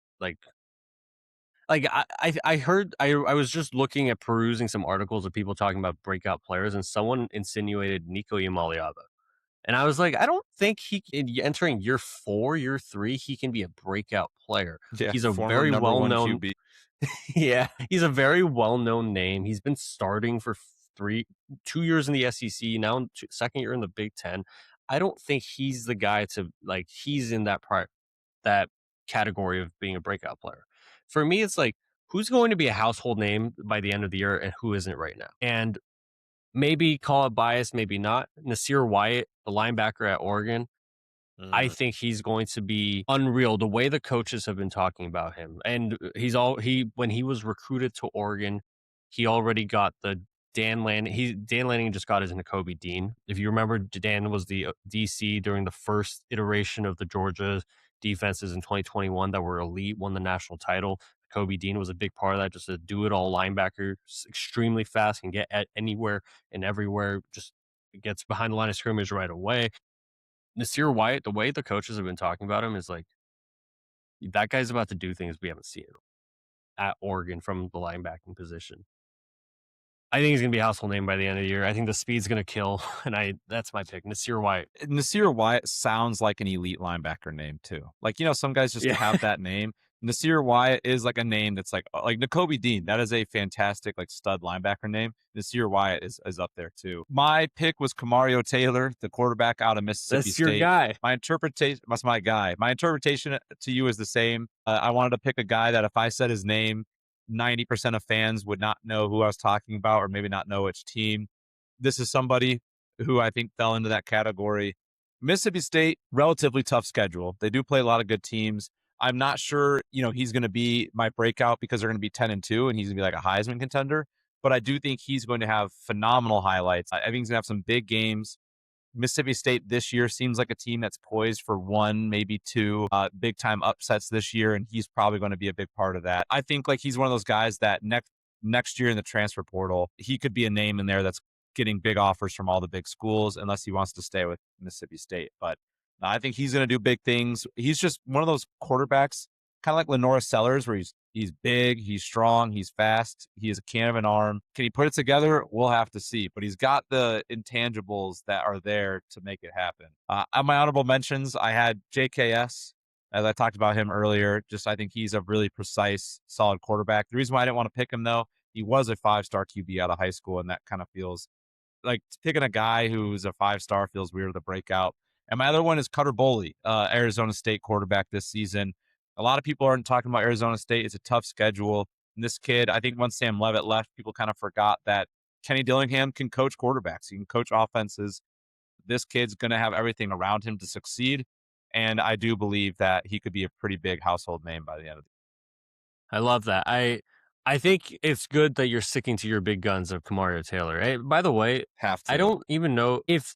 I heard I was just looking at perusing some articles of people talking about breakout players, and someone insinuated Nico Iamaleava. And I was like, I don't think entering year 4, year 3, he can be a breakout player. Yeah, He's a former very number one well-known QB. yeah, he's a very well-known name. He's been starting for 2 years in the SEC, now in second year in the Big Ten. I don't think he's the guy to he's in that category of being a breakout player. For me, it's like who's going to be a household name by the end of the year and who isn't right now. And maybe call it bias, maybe not. Nasir Wyatt, the linebacker at Oregon, I think he's going to be unreal. The way the coaches have been talking about him, and when he was recruited to Oregon, he already got the Dan Lanning. Dan Lanning just got his Nakobe Dean. If you remember, Dan was the DC during the first iteration of the Georgia defenses in 2021 that were elite, won the national title. Kobe Dean was a big part of that, just a do-it-all linebacker, extremely fast, can get at anywhere and everywhere, just gets behind the line of scrimmage right away. Nasir Wyatt, the way the coaches have been talking about him is like, that guy's about to do things we haven't seen at Oregon from the linebacking position. I think he's going to be a household name by the end of the year. I think the speed's going to kill, and that's my pick, Nasir Wyatt. Nasir Wyatt sounds like an elite linebacker name too. Like, some guys just have that name. Nasir Wyatt is like a name that's like Nakobe Dean. That is a fantastic stud linebacker name. Nasir Wyatt is up there too. My pick was Kamario Taylor, the quarterback out of Mississippi State. That's your guy. That's my guy. My interpretation to you is the same. I wanted to pick a guy that if I said his name, 90% of fans would not know who I was talking about, or maybe not know which team. This is somebody who I think fell into that category. Mississippi State, relatively tough schedule. They do play a lot of good teams. I'm not sure, he's going to be my breakout because they're going to be 10-2 and he's going to be like a Heisman contender. But I do think he's going to have phenomenal highlights. I think he's going to have some big games. Mississippi State this year seems like a team that's poised for 1, maybe 2 big time upsets this year, and he's probably going to be a big part of that. I think he's one of those guys that next year in the transfer portal, he could be a name in there that's getting big offers from all the big schools, unless he wants to stay with Mississippi State. But I think he's going to do big things. He's just one of those quarterbacks, kind of like Lenora Sellers, where he's big, he's strong, he's fast, he has a can of an arm. Can he put it together? We'll have to see. But he's got the intangibles that are there to make it happen. On my honorable mentions, I had JKS, as I talked about him earlier. Just I think he's a really precise, solid quarterback. The reason why I didn't want to pick him, though, he was a 5-star QB out of high school, and that kind of feels like picking a guy who's a 5-star feels weird to break out. And my other one is Cutter Boley, Arizona State quarterback this season. A lot of people aren't talking about Arizona State. It's a tough schedule. And this kid, I think once Sam Levitt left, people kind of forgot that Kenny Dillingham can coach quarterbacks. He can coach offenses. This kid's going to have everything around him to succeed. And I do believe that he could be a pretty big household name by the end of the year. I love that. I think it's good that you're sticking to your big guns of Kamario Taylor. Hey, by the way, I don't even know if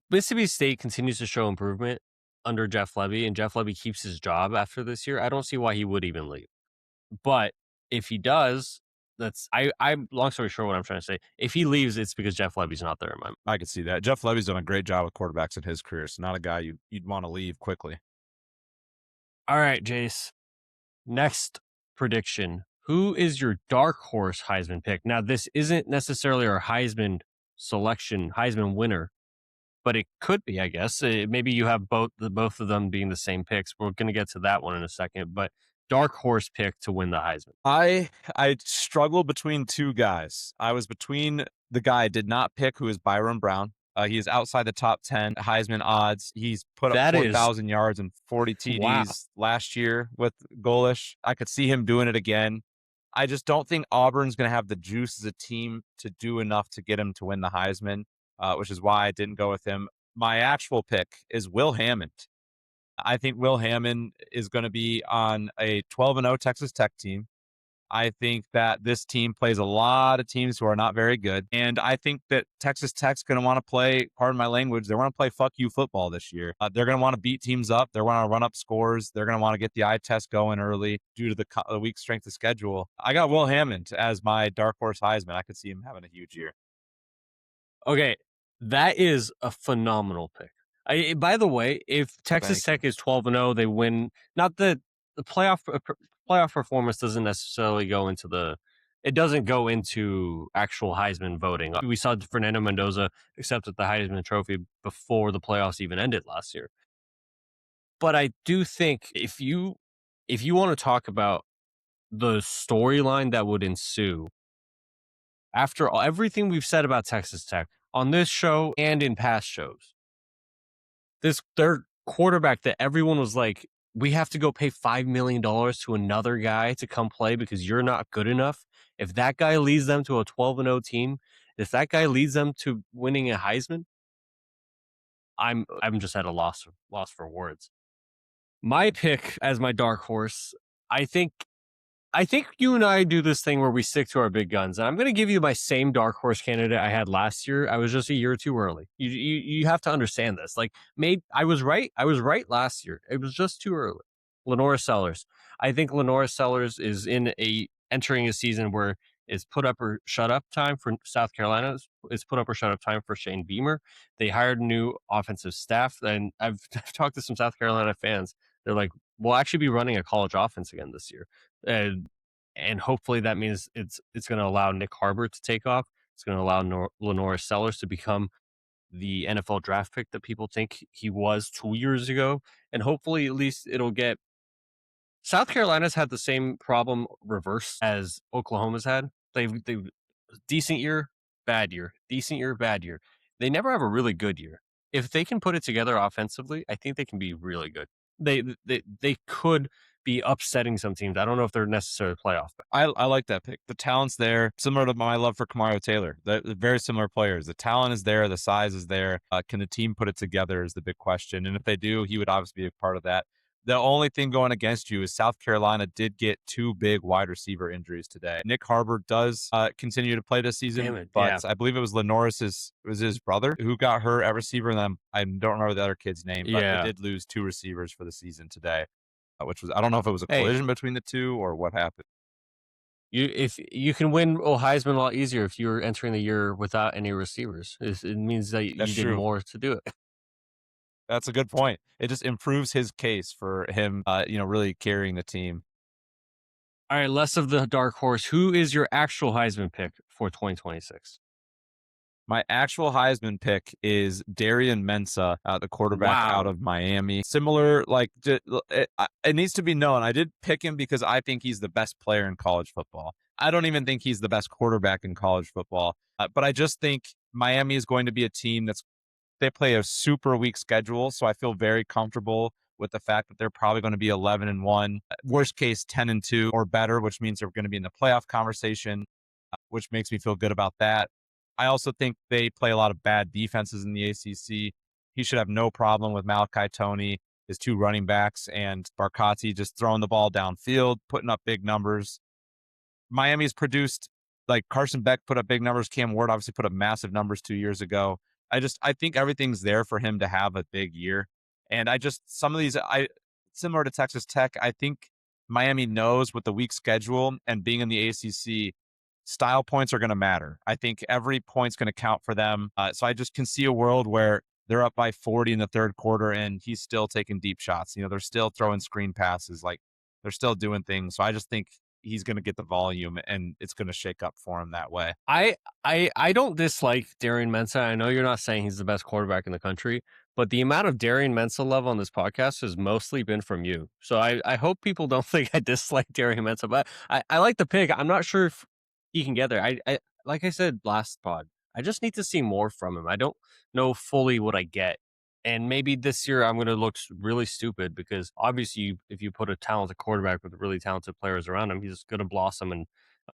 Mississippi State continues to show improvement under Jeff Lebby and Jeff Lebby keeps his job after this year, I don't see why he would even leave. But if he does, I'm long story short, what I'm trying to say, if he leaves, it's because Jeff Lebby's not there in my mind. I can see that. Jeff Lebby's done a great job with quarterbacks in his career. So not a guy you'd want to leave quickly. All right, Jace. Next prediction. Who is your dark horse Heisman pick? Now, this isn't necessarily our Heisman selection, Heisman winner, but it could be, I guess. Maybe you have both of them being the same picks. We're going to get to that one in a second, but dark horse pick to win the Heisman. I struggled between 2 guys. I was between the guy I did not pick, who is Byron Brown. He is outside the top 10 Heisman odds. He's put up 4,000 yards and 40 TDs last year with Golish. I could see him doing it again. I just don't think Auburn's going to have the juice as a team to do enough to get him to win the Heisman, which is why I didn't go with him. My actual pick is Will Hammond. I think Will Hammond is going to be on a 12-0 Texas Tech team. I think that this team plays a lot of teams who are not very good. And I think that Texas Tech's going to want to play, pardon my language, they want to play fuck you football this year. They're going to want to beat teams up. They're going to run up scores. They're going to want to get the eye test going early due to the weak strength of schedule. I got Will Hammond as my dark horse Heisman. I could see him having a huge year. Okay, that is a phenomenal pick. By the way, if Texas Thank Tech is 12-0, they win. Not the playoff performance doesn't necessarily go into it doesn't go into actual Heisman voting. We saw Fernando Mendoza accepted the Heisman Trophy before the playoffs even ended last year. But I do think if you want to talk about the storyline that would ensue after everything we've said about Texas Tech on this show and in past shows, their quarterback that everyone was like, we have to go pay $5 million to another guy to come play because you're not good enough. If that guy leads them to a 12-0 team, if that guy leads them to winning a Heisman, I'm just at a loss for words. My pick as my dark horse, I think you and I do this thing where we stick to our big guns. And I'm going to give you my same dark horse candidate I had last year. I was just a year too early. You have to understand this. Like, maybe I was right. I was right last year. It was just too early. Lenora Sellers. I think Lenora Sellers is entering a season where it's put up or shut up time for South Carolina. It's put up or shut up time for Shane Beamer. They hired new offensive staff. And I've talked to some South Carolina fans. They're like, we'll actually be running a college offense again this year. And hopefully that means it's going to allow Nick Harbor to take off. It's going to allow Lenora Sellers to become the NFL draft pick that people think he was 2 years ago. And hopefully at least it'll get South Carolina's had the same problem reverse as Oklahoma's had. They've decent year, bad year, decent year, bad year. They never have a really good year. If they can put it together offensively, I think they can be really good. They could be upsetting some teams. I don't know if they're necessarily playoff. I like that pick. The talent's there, similar to my love for Kamario Taylor. They're very similar players. The talent is there. The size is there. Can the team put it together is the big question. And if they do, he would obviously be a part of that. The only thing going against you is South Carolina did get 2 big wide receiver injuries today. Nick Harbor does continue to play this season, but I believe it was was his brother who got hurt at receiver. And then I don't remember the other kid's name, but they did lose 2 receivers for the season today, which was, I don't know if it was a collision between the two or what happened. If you can win Heisman a lot easier if you're entering the year without any receivers. It means that you did more to do it. That's a good point. It just improves his case for him, really carrying the team. All right, less of the dark horse. Who is your actual Heisman pick for 2026? My actual Heisman pick is Darian Mensah, the quarterback out of Miami. Similar, it needs to be known. I did pick him because I think he's the best player in college football. I don't even think he's the best quarterback in college football, but I just think Miami is going to be a team they play a super weak schedule. So I feel very comfortable with the fact that they're probably going to be 11-1, worst case 10-2 or better, which means they're going to be in the playoff conversation, which makes me feel good about that. I also think they play a lot of bad defenses in the ACC. He should have no problem with Malachi Toney, his 2 running backs, and Barkati just throwing the ball downfield, putting up big numbers. Miami's produced, like Carson Beck put up big numbers. Cam Ward obviously put up massive numbers 2 years ago. I think everything's there for him to have a big year. And some of these, similar to Texas Tech, I think Miami knows with the weak schedule and being in the ACC, style points are going to matter. I think every point's going to count for them. So I just can see a world where they're up by 40 in the third quarter and he's still taking deep shots. They're still throwing screen passes. Like, they're still doing things. So I just think he's going to get the volume and it's going to shake up for him that way. I don't dislike Darian Mensah. I know you're not saying he's the best quarterback in the country, but the amount of Darian Mensah love on this podcast has mostly been from you. So I hope people don't think I dislike Darian Mensah, but I like the pick. I'm not sure if he can get there. I like I said last pod, I just need to see more from him. I don't know fully what I get. And maybe this year I'm going to look really stupid because obviously if you put a talented quarterback with really talented players around him, he's going to blossom and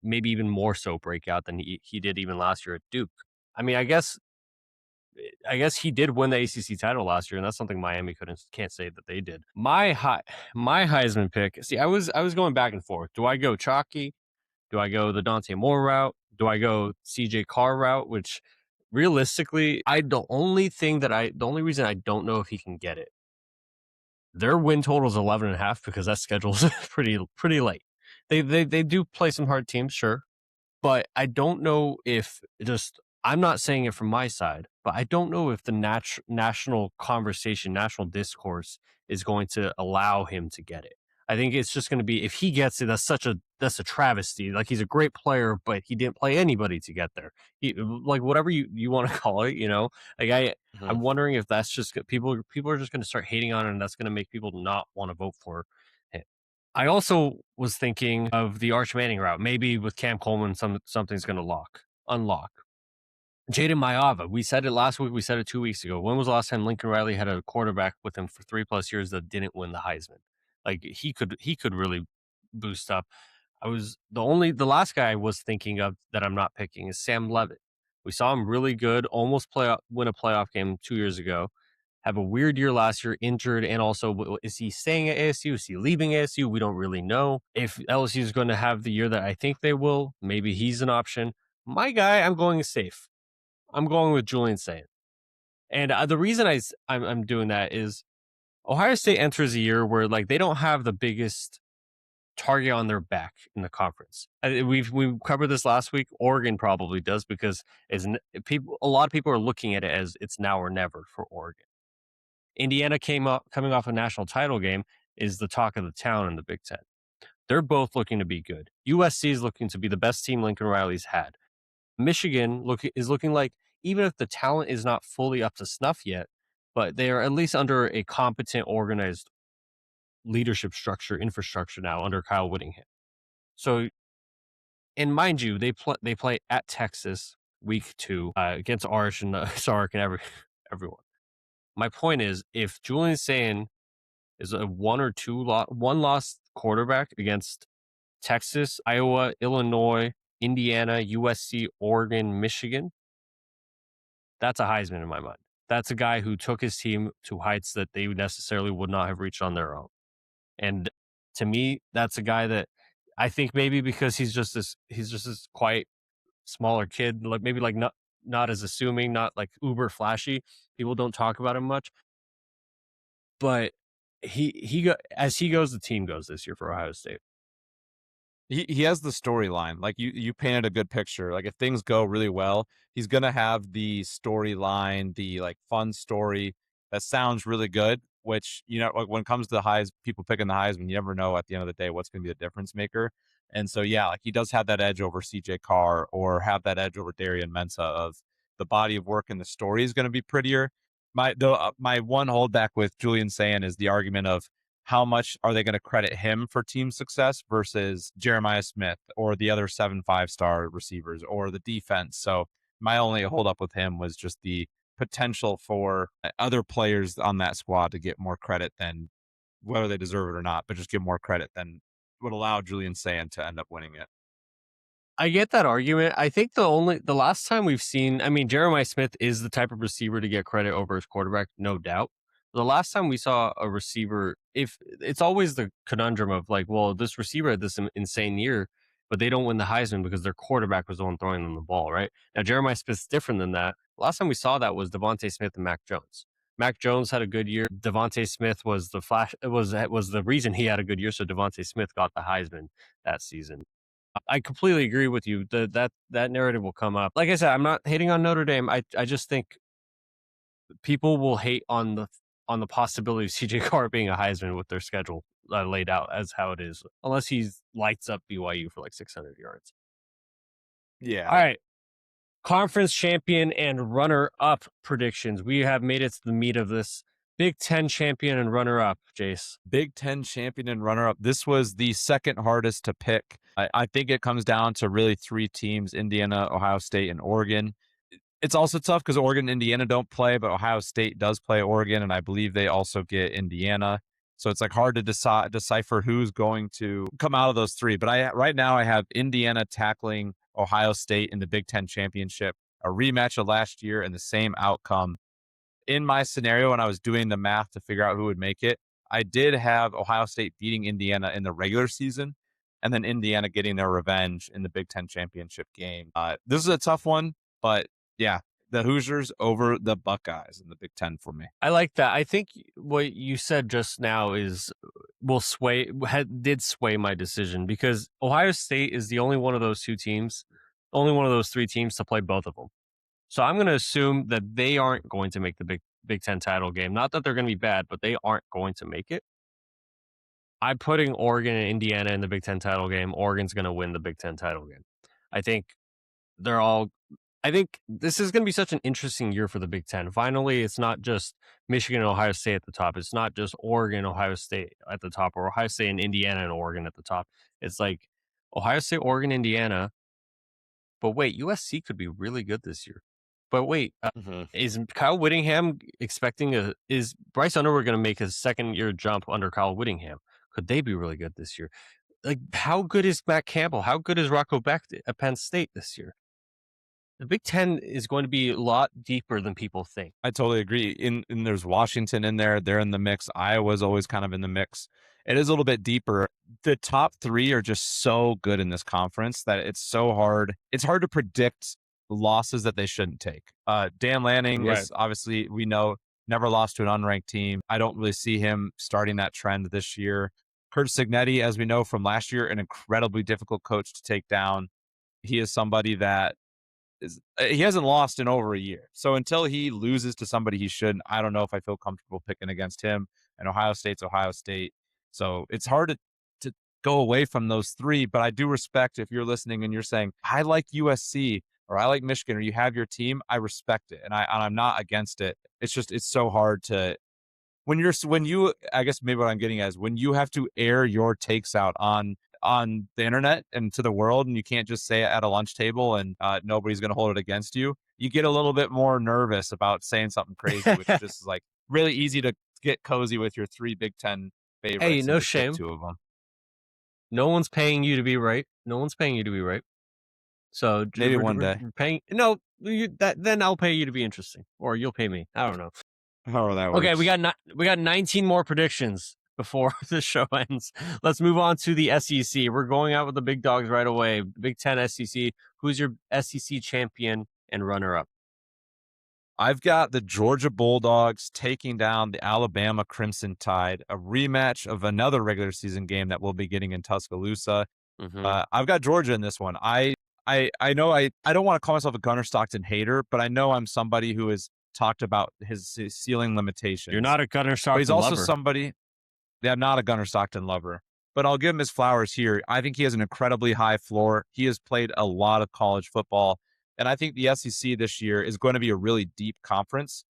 maybe even more so break out than he did even last year at Duke. I mean, I guess I guess he did win the ACC title last year, and that's something Miami can't say that they did. My Heisman pick. See, I was going back and forth. Do I go chalky? Do I go the Dante Moore route? Do I go CJ Carr route? Which realistically, the only reason I don't know if he can get it, their win total is 11.5 because that schedule is pretty late. They do play some hard teams, sure, but I don't know if I'm not saying it from my side, but I don't know if the national conversation, national discourse is going to allow him to get it. I think it's just going to be, if he gets it, that's a travesty. Like, he's a great player, but he didn't play anybody to get there. Like, whatever you want to call it, like I'm wondering if that's just people are just going to start hating on it, and that's going to make people not want to vote for him. I also was thinking of the Arch Manning route. Maybe with Cam Coleman, something's going to unlock. Jaden Mayava, we said it last week. We said it 2 weeks ago. When was the last time Lincoln Riley had a quarterback with him for 3+ years that didn't win the Heisman? Like, he could really boost up. The last guy I was thinking of that I'm not picking is Sam Levitt. We saw him really good, almost win a playoff game 2 years ago. Have a weird year last year, injured, and also, is he staying at ASU? Is he leaving ASU? We don't really know. If LSU is going to have the year that I think they will, maybe he's an option. My guy, I'm going safe. I'm going with Julian Sayin. And the reason I'm doing that is Ohio State enters a year where, like, they don't have the biggest target on their back in the conference. We covered this last week. Oregon probably does, because a lot of people are looking at it as it's now or never for Oregon. Indiana coming off a national title game, is the talk of the town in the Big Ten. They're both looking to be good. USC is looking to be the best team Lincoln Riley's had. Michigan is looking like, even if the talent is not fully up to snuff yet, but they are at least under a competent, organized leadership infrastructure now under Kyle Whittingham. So, and mind you, they play at Texas week 2 against Arch and Sark and everyone. My point is, if Julian Sayin is a one loss quarterback against Texas, Iowa, Illinois, Indiana, USC, Oregon, Michigan, that's a Heisman in my mind. That's a guy who took his team to heights that they necessarily would not have reached on their own. And to me, that's a guy that I think, maybe because he's just this quiet, smaller kid, like maybe like not as assuming, not like uber flashy. People don't talk about him much, but as he goes, the team goes this year for Ohio State. He has the storyline. Like, you painted a good picture. Like, if things go really well, he's gonna have the storyline, the like fun story that sounds really good. Which, like, when it comes to the people picking the Heisman, you never know at the end of the day what's gonna be the difference maker. And so, yeah, like, he does have that edge over CJ Carr, or have that edge over Darian Mensah, of the body of work, and the story is gonna be prettier. My one holdback with Julian Sayin is the argument of, how much are they going to credit him for team success versus Jeremiah Smith or the other 7 5-star receivers or the defense. So my only holdup with him was just the potential for other players on that squad to get more credit, than whether they deserve it or not, but just get more credit than would allow Julian Sayin to end up winning it. I get that argument. I think the last time we've seen, I mean, Jeremiah Smith is the type of receiver to get credit over his quarterback, no doubt. The last time we saw a receiver, if it's always the conundrum of, like, well, this receiver had this insane year, but they don't win the Heisman because their quarterback was the one throwing them the ball, right? Now, Jeremiah Smith's different than that. Last time we saw that was Devontae Smith and Mac Jones. Mac Jones had a good year. Devontae Smith was the flash. It was the reason he had a good year. So Devontae Smith got the Heisman that season. I completely agree with you. That narrative will come up. Like I said, I'm not hating on Notre Dame. I just think people will hate on the possibility of CJ Carr being a Heisman with their schedule laid out as how it is, unless he lights up BYU for like 600 yards. Yeah. All right. Conference champion and runner-up predictions. We have made it to the meat of this. Big Ten champion and runner-up, Jace. Big Ten champion and runner-up. This was the second hardest to pick. I think it comes down to really 3 teams: Indiana, Ohio State, and Oregon. It's also tough because Oregon and Indiana don't play, but Ohio State does play Oregon, and I believe they also get Indiana. So it's like hard to decipher who's going to come out of those 3. But right now I have Indiana tackling Ohio State in the Big Ten championship. a rematch of last year and the same outcome. In my scenario, when I was doing the math to figure out who would make it, I did have Ohio State beating Indiana in the regular season and then Indiana getting their revenge in the Big Ten championship game. This is a tough one, but yeah, the Hoosiers over the Buckeyes in the Big Ten for me. I like that. I think what you said just now did sway my decision, because Ohio State is the only one of those two teams, only one of those three teams to play both of them. So I'm going to assume that they aren't going to make the Big Ten title game. Not that they're going to be bad, but they aren't going to make it. I'm putting Oregon and Indiana in the Big Ten title game. Oregon's going to win the Big Ten title game. I think this is going to be such an interesting year for the Big Ten. Finally, it's not just Michigan and Ohio State at the top. It's not just Oregon, Ohio State at the top, or Ohio State and Indiana and Oregon at the top. It's like Ohio State, Oregon, Indiana. But wait, USC could be really good this year. But wait, is Kyle Whittingham is Bryce Underwood going to make his second year jump under Kyle Whittingham? Could they be really good this year? Like, how good is Matt Campbell? How good is Rocco Beck at Penn State this year? The Big Ten is going to be a lot deeper than people think. I totally agree. And there's Washington in there. They're in the mix. Iowa's always kind of in the mix. It is a little bit deeper. The top three are just so good in this conference that it's so hard. It's hard to predict losses that they shouldn't take. Dan Lanning is obviously, we know, never lost to an unranked team. I don't really see him starting that trend this year. Curt Cignetti, as we know from last year, an incredibly difficult coach to take down. He is somebody that he hasn't lost in over a year. So until he loses to somebody he shouldn't, I don't know if I feel comfortable picking against him. And Ohio State's Ohio State. So it's hard to go away from those three. But I do respect, if you're listening and you're saying, I like USC or I like Michigan, or you have your team, I respect it. And I'm not against it. It's just, it's so hard to, I guess maybe what I'm getting at is when you have to air your takes out on the internet and to the world, and you can't just say it at a lunch table and nobody's going to hold it against you, you get a little bit more nervous about saying something crazy, which just is like really easy to get cozy with your three Big Ten favorites. Hey, no shame. Two of them. No one's paying you to be right. So maybe one day. Then I'll pay you to be interesting, or you'll pay me. I don't know. Oh, that works. Okay, we got 19 more predictions before the show ends. Let's move on to the SEC. We're going out with the big dogs right away. Big Ten SEC. Who's your SEC champion and runner-up? I've got the Georgia Bulldogs taking down the Alabama Crimson Tide, a rematch of another regular season game that we'll be getting in Tuscaloosa. I've got Georgia in this one. I know I don't want to call myself a Gunnar Stockton hater, but I know I'm somebody who has talked about his ceiling limitations. You're not a Gunnar Stockton lover. He's also lover. somebody. I'm not a Gunnar Stockton lover, but I'll give him his flowers here. I think he has an incredibly high floor. He has played a lot of college football, and I think the SEC this year is going to be a really deep conference,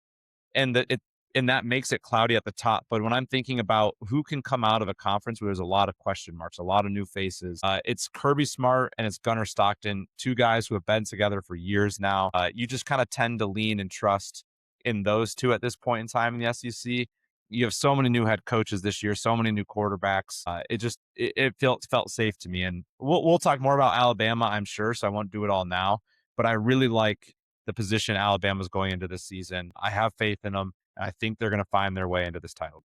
and that makes it cloudy at the top. But when I'm thinking about who can come out of a conference where there's a lot of question marks, a lot of new faces, it's Kirby Smart and it's Gunnar Stockton, two guys who have been together for years now. You just kind of tend to lean and trust in those two at this point in time in the SEC. You have so many new head coaches this year, so many new quarterbacks. It felt safe to me. And we'll talk more about Alabama, I'm sure, so I won't do it all now. But I really like the position Alabama's going into this season. I have faith in them, and I think they're going to find their way into this title.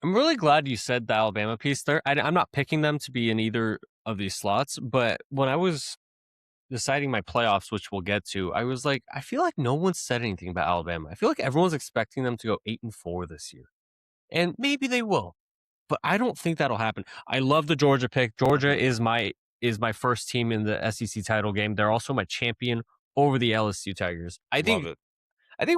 I'm really glad you said the Alabama piece there. I'm not picking them to be in either of these slots, but when I was deciding my playoffs, which we'll get to, I was like, I feel like no one's said anything about Alabama. I feel like everyone's expecting them to go 8-4 this year, and maybe they will, but I don't think that'll happen. I love the Georgia pick. Georgia is my first team in the SEC title game. They're also my champion over the LSU Tigers. I think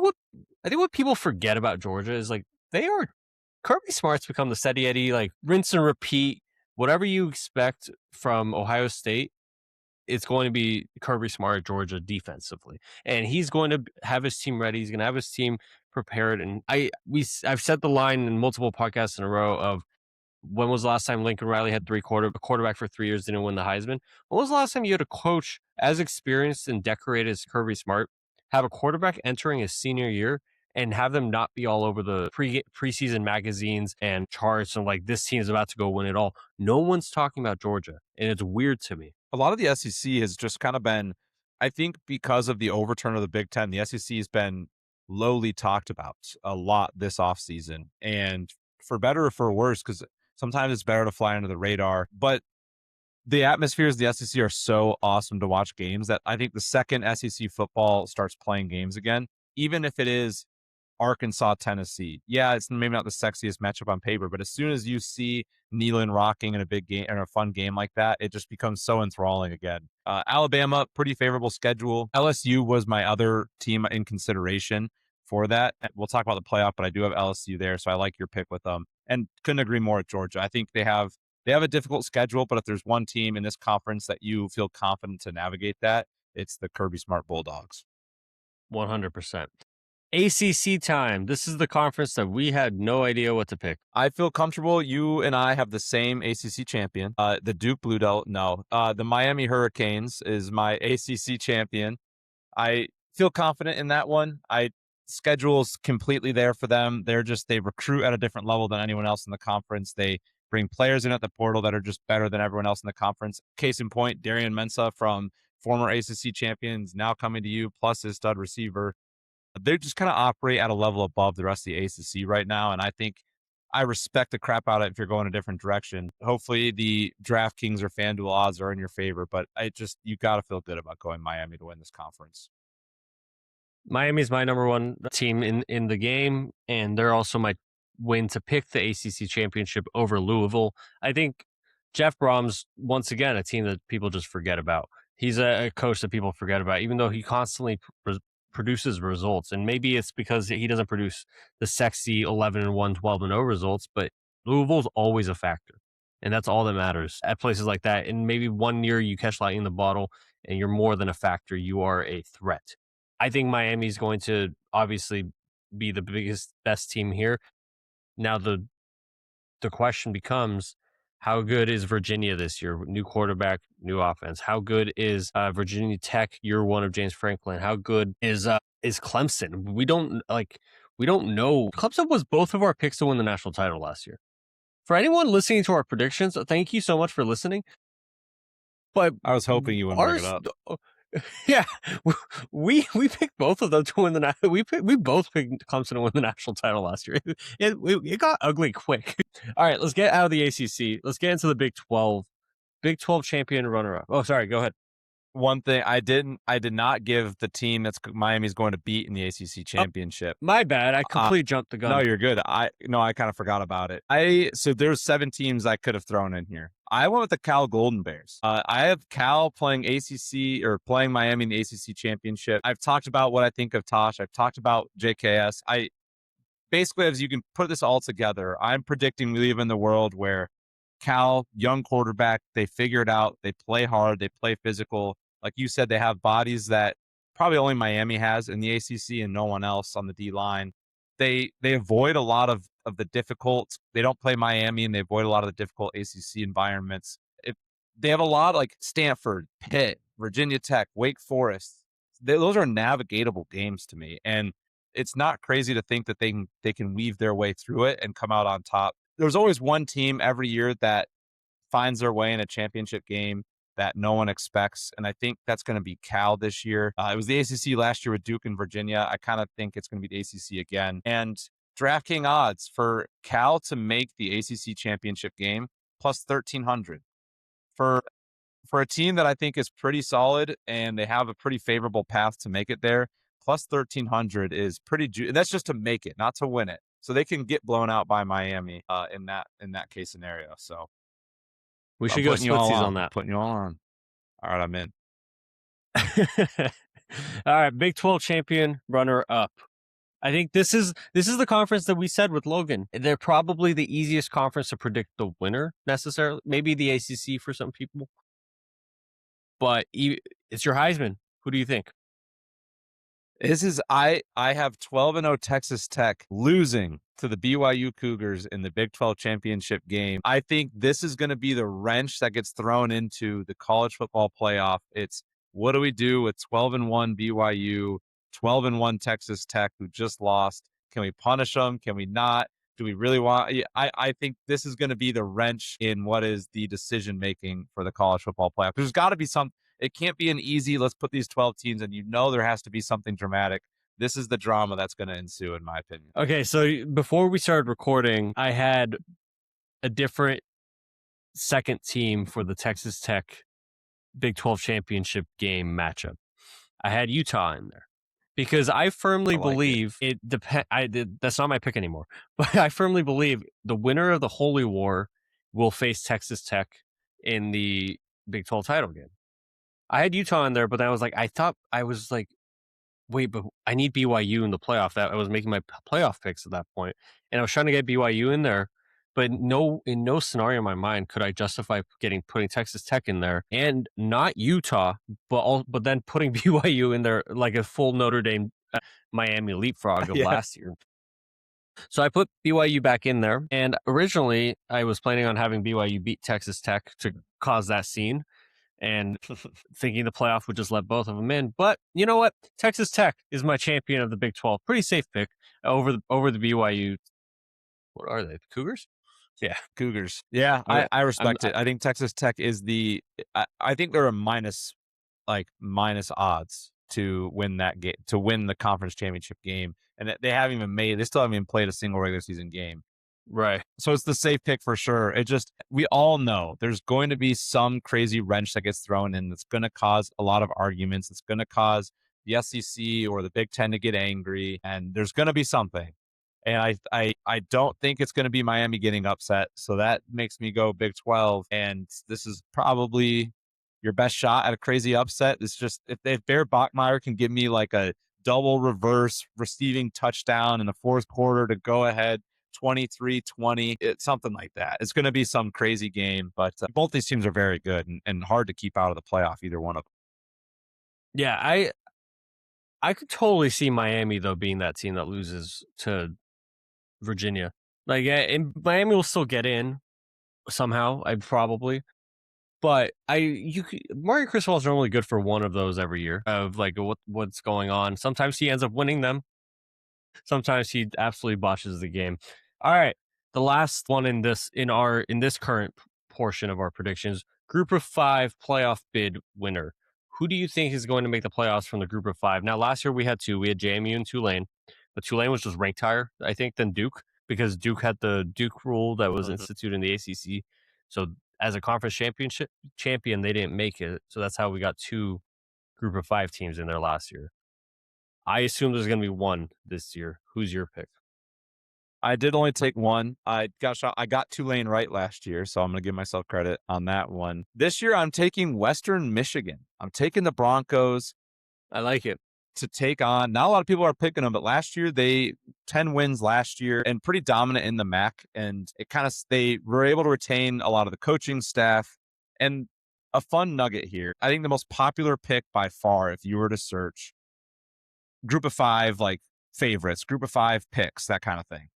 what people forget about Georgia is like Kirby Smart's become the steady Eddie, like rinse and repeat. Whatever you expect from Ohio State, it's going to be Kirby Smart at Georgia defensively. And he's going to have his team ready. He's going to have his team prepared. And I've set the line in multiple podcasts in a row of when was the last time Lincoln Riley had a quarterback for 3 years, didn't win the Heisman? When was the last time you had a coach as experienced and decorated as Kirby Smart have a quarterback entering his senior year and have them not be all over the preseason magazines and charts and like this team is about to go win it all? No one's talking about Georgia, and it's weird to me. A lot of the SEC has just kind of been I think because of the overturn of the Big Ten, the SEC has been lowly talked about a lot this offseason. And for better or for worse, because sometimes it's better to fly under the radar. But the atmospheres of the SEC are so awesome to watch games that I think the second SEC football starts playing games again, even if it is Arkansas, Tennessee. Yeah, it's maybe not the sexiest matchup on paper, but as soon as you see Neyland rocking in a big game or a fun game like that, it just becomes so enthralling again. Alabama, pretty favorable schedule. LSU was my other team in consideration for that. We'll talk about the playoff, but I do have LSU there, so I like your pick with them. And couldn't agree more with Georgia. I think they have a difficult schedule, but if there's one team in this conference that you feel confident to navigate that, it's the Kirby Smart Bulldogs. 100%. ACC time. This is the conference that we had no idea what to pick. I feel comfortable. You and I have the same ACC champion. The Duke Blue Devils. No, the Miami Hurricanes is my ACC champion. I feel confident in that one. Schedule's completely there for them. They recruit at a different level than anyone else in the conference. They bring players in at the portal that are just better than everyone else in the conference. Case in point, Darian Mensah from former ACC champions now coming to you, plus his stud receiver. They just kind of operate at a level above the rest of the ACC right now. And I think I respect the crap out of it if you're going a different direction. Hopefully the DraftKings or FanDuel odds are in your favor, but you got to feel good about going Miami to win this conference. Miami's my number one team in the game, and they're also my win to pick the ACC championship over Louisville. I think Jeff Brom's, once again, a team that people just forget about. He's a coach that people forget about, even though he constantly produces results. And maybe it's because he doesn't produce the sexy 11-1, 12-0 results, but Louisville's always a factor. And that's all that matters at places like that. And maybe 1 year you catch lightning in the bottle and you're more than a factor. You are a threat. I think Miami's going to obviously be the best team here. Now the question becomes, how good is Virginia this year? New quarterback, new offense. How good is Virginia Tech, year one of James Franklin? How good is Clemson? We don't know. Clemson was both of our picks to win the national title last year. For anyone listening to our predictions, thank you so much for listening. But I was hoping you wouldn't bring it up. Yeah, we picked both of them to win the we both picked Clemson to win the national title last year. It got ugly quick. All right, let's get out of the ACC. Let's get into the Big 12. Big 12 champion runner-up. Oh, sorry, go ahead. One thing I did not give the team that's Miami's going to beat in the ACC championship. My bad. I completely jumped the gun. No, you're good. I kind of forgot about it. So there's 7 teams I could have thrown in here. I went with the Cal Golden Bears. I have Cal playing ACC or playing Miami in the ACC championship. I've talked about what I think of Tosh. I've talked about JKS. Basically, as you can put this all together, I'm predicting we live in the world where Cal, young quarterback, they figure it out. They play hard. They play physical. Like you said, they have bodies that probably only Miami has in the ACC and no one else on the D line. They avoid a lot of the difficult. They don't play Miami and they avoid a lot of the difficult ACC environments. They have a lot like Stanford, Pitt, Virginia Tech, Wake Forest. Those are navigatable games to me, and it's not crazy to think that they can weave their way through it and come out on top. There's always one team every year that finds their way in a championship game that no one expects, and I think that's going to be Cal this year. It was the ACC last year with Duke and Virginia. I kind of think it's going to be the ACC again. And DraftKings odds for Cal to make the ACC championship game plus 1,300 for a team that I think is pretty solid and they have a pretty favorable path to make it there. Plus 1,300 is pretty. That's just to make it, not to win it. So they can get blown out by Miami in that case scenario. So. We should go splitsies on that. Putting you all on. All right, I'm in. All right, Big 12 champion runner up. I think this is the conference that we said with Logan. They're probably the easiest conference to predict the winner necessarily. Maybe the ACC for some people. But it's your Heisman. Who do you think? I have 12-0 Texas Tech losing to the BYU Cougars in the Big 12 championship game. I think this is going to be the wrench that gets thrown into the college football playoff. It's what do we do with 12-1 BYU, 12-1 Texas Tech, who just lost? Can we punish them? Can we not? Do we really want? I think this is going to be the wrench in what is the decision making for the college football playoff. There's got to be some. It can't be an easy, let's put these 12 teams, and there has to be something dramatic. This is the drama that's going to ensue, in my opinion. Okay, so before we started recording, I had a different second team for the Texas Tech Big 12 championship game matchup. I had Utah in there because I firmly believe it depends. That's not my pick anymore, but I firmly believe the winner of the Holy War will face Texas Tech in the Big 12 title game. I had Utah in there, but I was like, wait, but I need BYU in the playoff. That I was making my playoff picks at that point, and I was trying to get BYU in there, but in no scenario in my mind could I justify putting Texas Tech in there and not Utah, but then putting BYU in there like a full Notre Dame Miami leapfrog of last year. So I put BYU back in there, and originally I was planning on having BYU beat Texas Tech to cause that scene and thinking the playoff would just let both of them in. But you know what? Texas Tech is my champion of the Big 12. Pretty safe pick over the BYU. What are they? The Cougars? Yeah, Cougars. Yeah, I respect it. I think Texas Tech is I think they're a minus odds to win that game, to win the conference championship game. And they still haven't even played a single regular season game. Right. So it's the safe pick for sure. We all know there's going to be some crazy wrench that gets thrown in that's going to cause a lot of arguments. It's going to cause the SEC or the Big Ten to get angry, and there's going to be something. And I don't think it's going to be Miami getting upset. So that makes me go Big 12. And this is probably your best shot at a crazy upset. It's just if Bear Bachmeier can give me like a double reverse receiving touchdown in the fourth quarter to go ahead 23-20, it's something like that. It's going to be some crazy game, but both these teams are very good and hard to keep out of the playoff, either one of them. Yeah, I could totally see Miami, though, being that team that loses to Virginia. Like, yeah, and Miami will still get in somehow, probably. But Mario Cristobal is normally good for one of those every year of like what's going on. Sometimes he ends up winning them. Sometimes he absolutely botches the game. All right, the last one in this current portion of our predictions: Group of 5 playoff bid winner. Who do you think is going to make the playoffs from the Group of 5? Now, last year we had two. We had JMU and Tulane, but Tulane was just ranked higher, I think, than Duke because Duke had the Duke rule that was instituted in the ACC. So as a conference champion, they didn't make it. So that's how we got two Group of 5 teams in there last year. I assume there's going to be one this year. Who's your pick? I did only take one. I got Tulane right last year, so I'm going to give myself credit on that one. This year, I'm taking Western Michigan. I'm taking the Broncos. I like it. To take on, not a lot of people are picking them, but last year, 10 wins last year and pretty dominant in the MAC. And they were able to retain a lot of the coaching staff. And a fun nugget here, I think the most popular pick by far, if you were to search Group of 5, like favorites, Group of 5 picks, that kind of thing.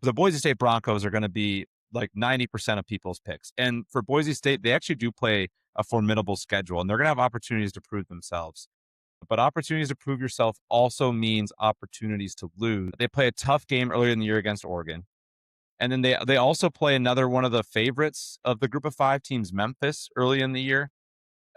The Boise State Broncos are going to be like 90% of people's picks. And for Boise State, they actually do play a formidable schedule, and they're going to have opportunities to prove themselves. But opportunities to prove yourself also means opportunities to lose. They play a tough game earlier in the year against Oregon. And then they also play another one of the favorites of the Group of 5 teams, Memphis, early in the year.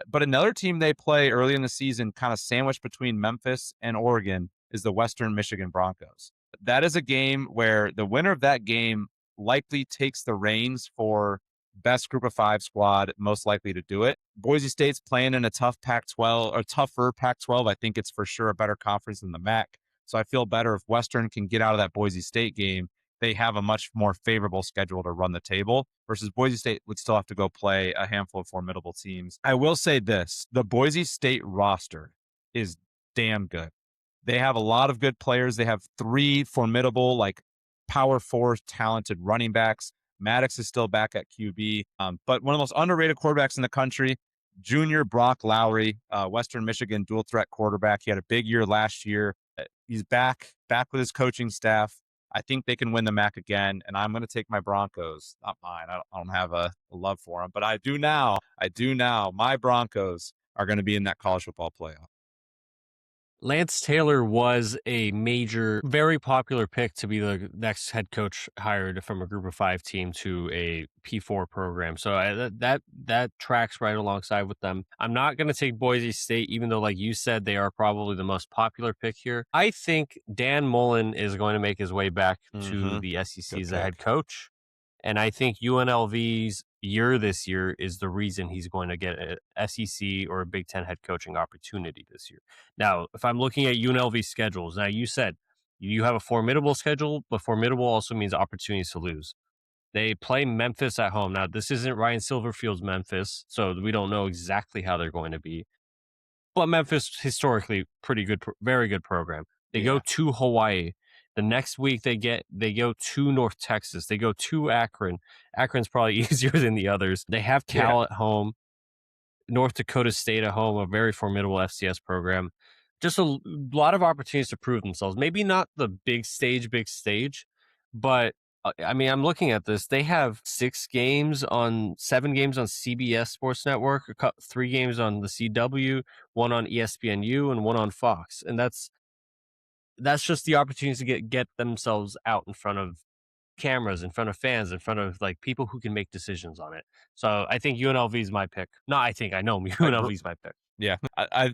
But another team they play early in the season, kind of sandwiched between Memphis and Oregon, is the Western Michigan Broncos. That is a game where the winner of that game likely takes the reins for best Group of 5 squad, most likely to do it. Boise State's playing in a tough Pac-12 or tougher Pac-12. I think it's for sure a better conference than the MAC. So I feel better if Western can get out of that Boise State game. They have a much more favorable schedule to run the table versus Boise State would still have to go play a handful of formidable teams. I will say this, the Boise State roster is damn good. They have a lot of good players. They have 3 formidable, like power 4 talented running backs. Maddox is still back at QB, but one of the most underrated quarterbacks in the country, junior Brock Lowry, Western Michigan dual threat quarterback. He had a big year last year. He's back with his coaching staff. I think they can win the MAC again, and I'm going to take my Broncos. Not mine. I don't have a love for them, but I do now. My Broncos are going to be in that college football playoff. Lance Taylor was a major, very popular pick to be the next head coach hired from a Group of Five team to a P4 program. So that tracks right alongside with them. I'm not going to take Boise State, even though, like you said, they are probably the most popular pick here. I think Dan Mullen is going to make his way back to the SEC as a head coach. And I think UNLV's year this year is the reason he's going to get a SEC or a Big Ten head coaching opportunity this year. Now, if I'm looking at UNLV schedules, now you said you have a formidable schedule, but formidable also means opportunities to lose. They play Memphis at home. Now, this isn't Ryan Silverfield's Memphis, so we don't know exactly how they're going to be. But Memphis, historically, pretty good, very good program. They go to Hawaii. The next week they go to North Texas. They go to Akron. Akron's probably easier than the others. They have Cal at home, North Dakota State at home, a very formidable FCS program. Just a lot of opportunities to prove themselves. Maybe not the big stage, but I mean, I'm looking at this. They have 7 games on CBS Sports Network, 3 games on the CW, 1 on ESPNU, and 1 on Fox. And that's just the opportunities to get themselves out in front of cameras, in front of fans, in front of like people who can make decisions on it. So I think UNLV is my pick. No, I know UNLV is my pick. Yeah,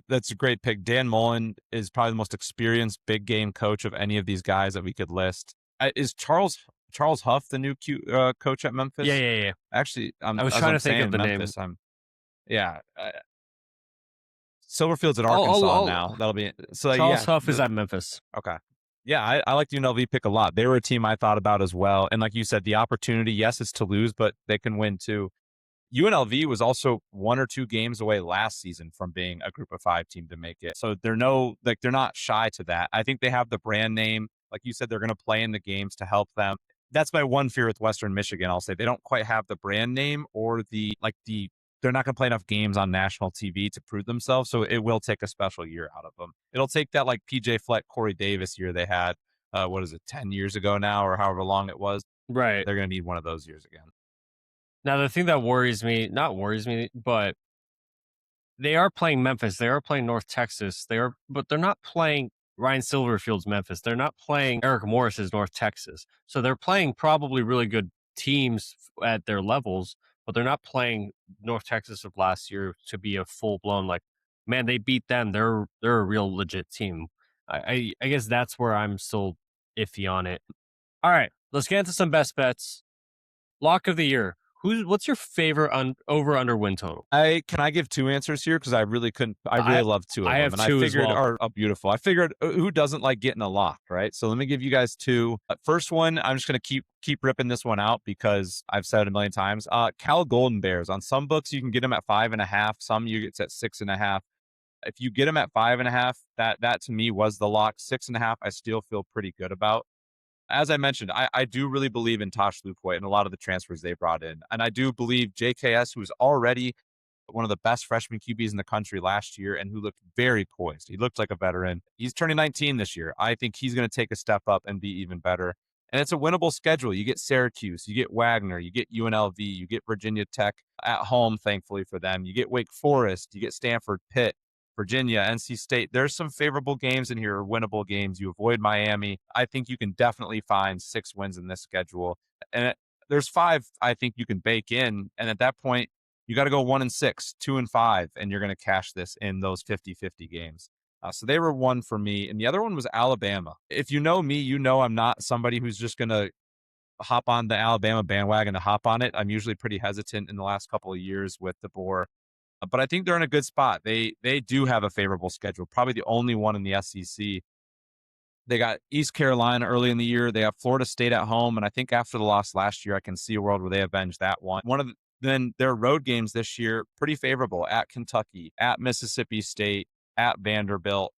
that's a great pick. Dan Mullen is probably the most experienced big game coach of any of these guys that we could list. Is Charles Huff the new coach at Memphis? Yeah. Actually, I was trying to think of the Memphis, name. Silverfield's at Arkansas now. That'll be so. Charles Huff is at Memphis. Okay. Yeah, I like the UNLV pick a lot. They were a team I thought about as well. And like you said, the opportunity, yes, it's to lose, but they can win too. UNLV was also 1 or 2 games away last season from being a Group of 5 team to make it. So they're not shy to that. I think they have the brand name. Like you said, they're going to play in the games to help them. That's my one fear with Western Michigan. I'll say they don't quite have the brand name or they're not going to play enough games on national TV to prove themselves. So it will take a special year out of them. It'll take that like PJ Fleck, Corey Davis year they had, 10 years ago now or however long it was. Right. They're going to need one of those years again. Now, the thing that not worries me, but they are playing Memphis. They are playing North Texas. But they're not playing Ryan Silverfield's Memphis. They're not playing Eric Morris's North Texas. So they're playing probably really good teams at their levels, but they're not playing North Texas of last year to be a full blown man, they beat them. They're a real legit team. I guess that's where I'm still iffy on it. All right, let's get into some best bets. Lock of the year. What's your favorite over under win total? Can I give 2 answers here because I really couldn't. I really love 2 of them. I have 2 as well. Beautiful. I figured who doesn't like getting a lock, right? So let me give you guys 2. First one, I'm just going to keep ripping this one out because I've said it a million times. Cal Golden Bears. On some books you can get them at 5.5. Some you get at 6.5. If you get them at 5.5, that to me was the lock. 6.5, I still feel pretty good about. As I mentioned, I do really believe in Tosh Lupoy and a lot of the transfers they brought in. And I do believe JKS, who's already one of the best freshman QBs in the country last year and who looked very poised. He looked like a veteran. He's turning 19 this year. I think he's going to take a step up and be even better. And it's a winnable schedule. You get Syracuse, you get Wagner, you get UNLV, you get Virginia Tech at home, thankfully for them. You get Wake Forest, you get Stanford, Pitt, Virginia, NC State. There's some favorable games in here, winnable games. You avoid Miami. I think you can definitely find 6 wins in this schedule. And there's 5 I think you can bake in. And at that point, you got to go 1-6, 2-5, and you're going to cash this in those 50-50 games. So they were 1 for me. And the other one was Alabama. If you know me, you know I'm not somebody who's just going to hop on the Alabama bandwagon to hop on it. I'm usually pretty hesitant in the last couple of years with DeBoer. But I think they're in a good spot. They do have a favorable schedule, probably the only one in the SEC. They got East Carolina early in the year. They have Florida State at home. And I think after the loss last year, I can see a world where they avenge that one. Then their road games this year, pretty favorable at Kentucky, at Mississippi State, at Vanderbilt,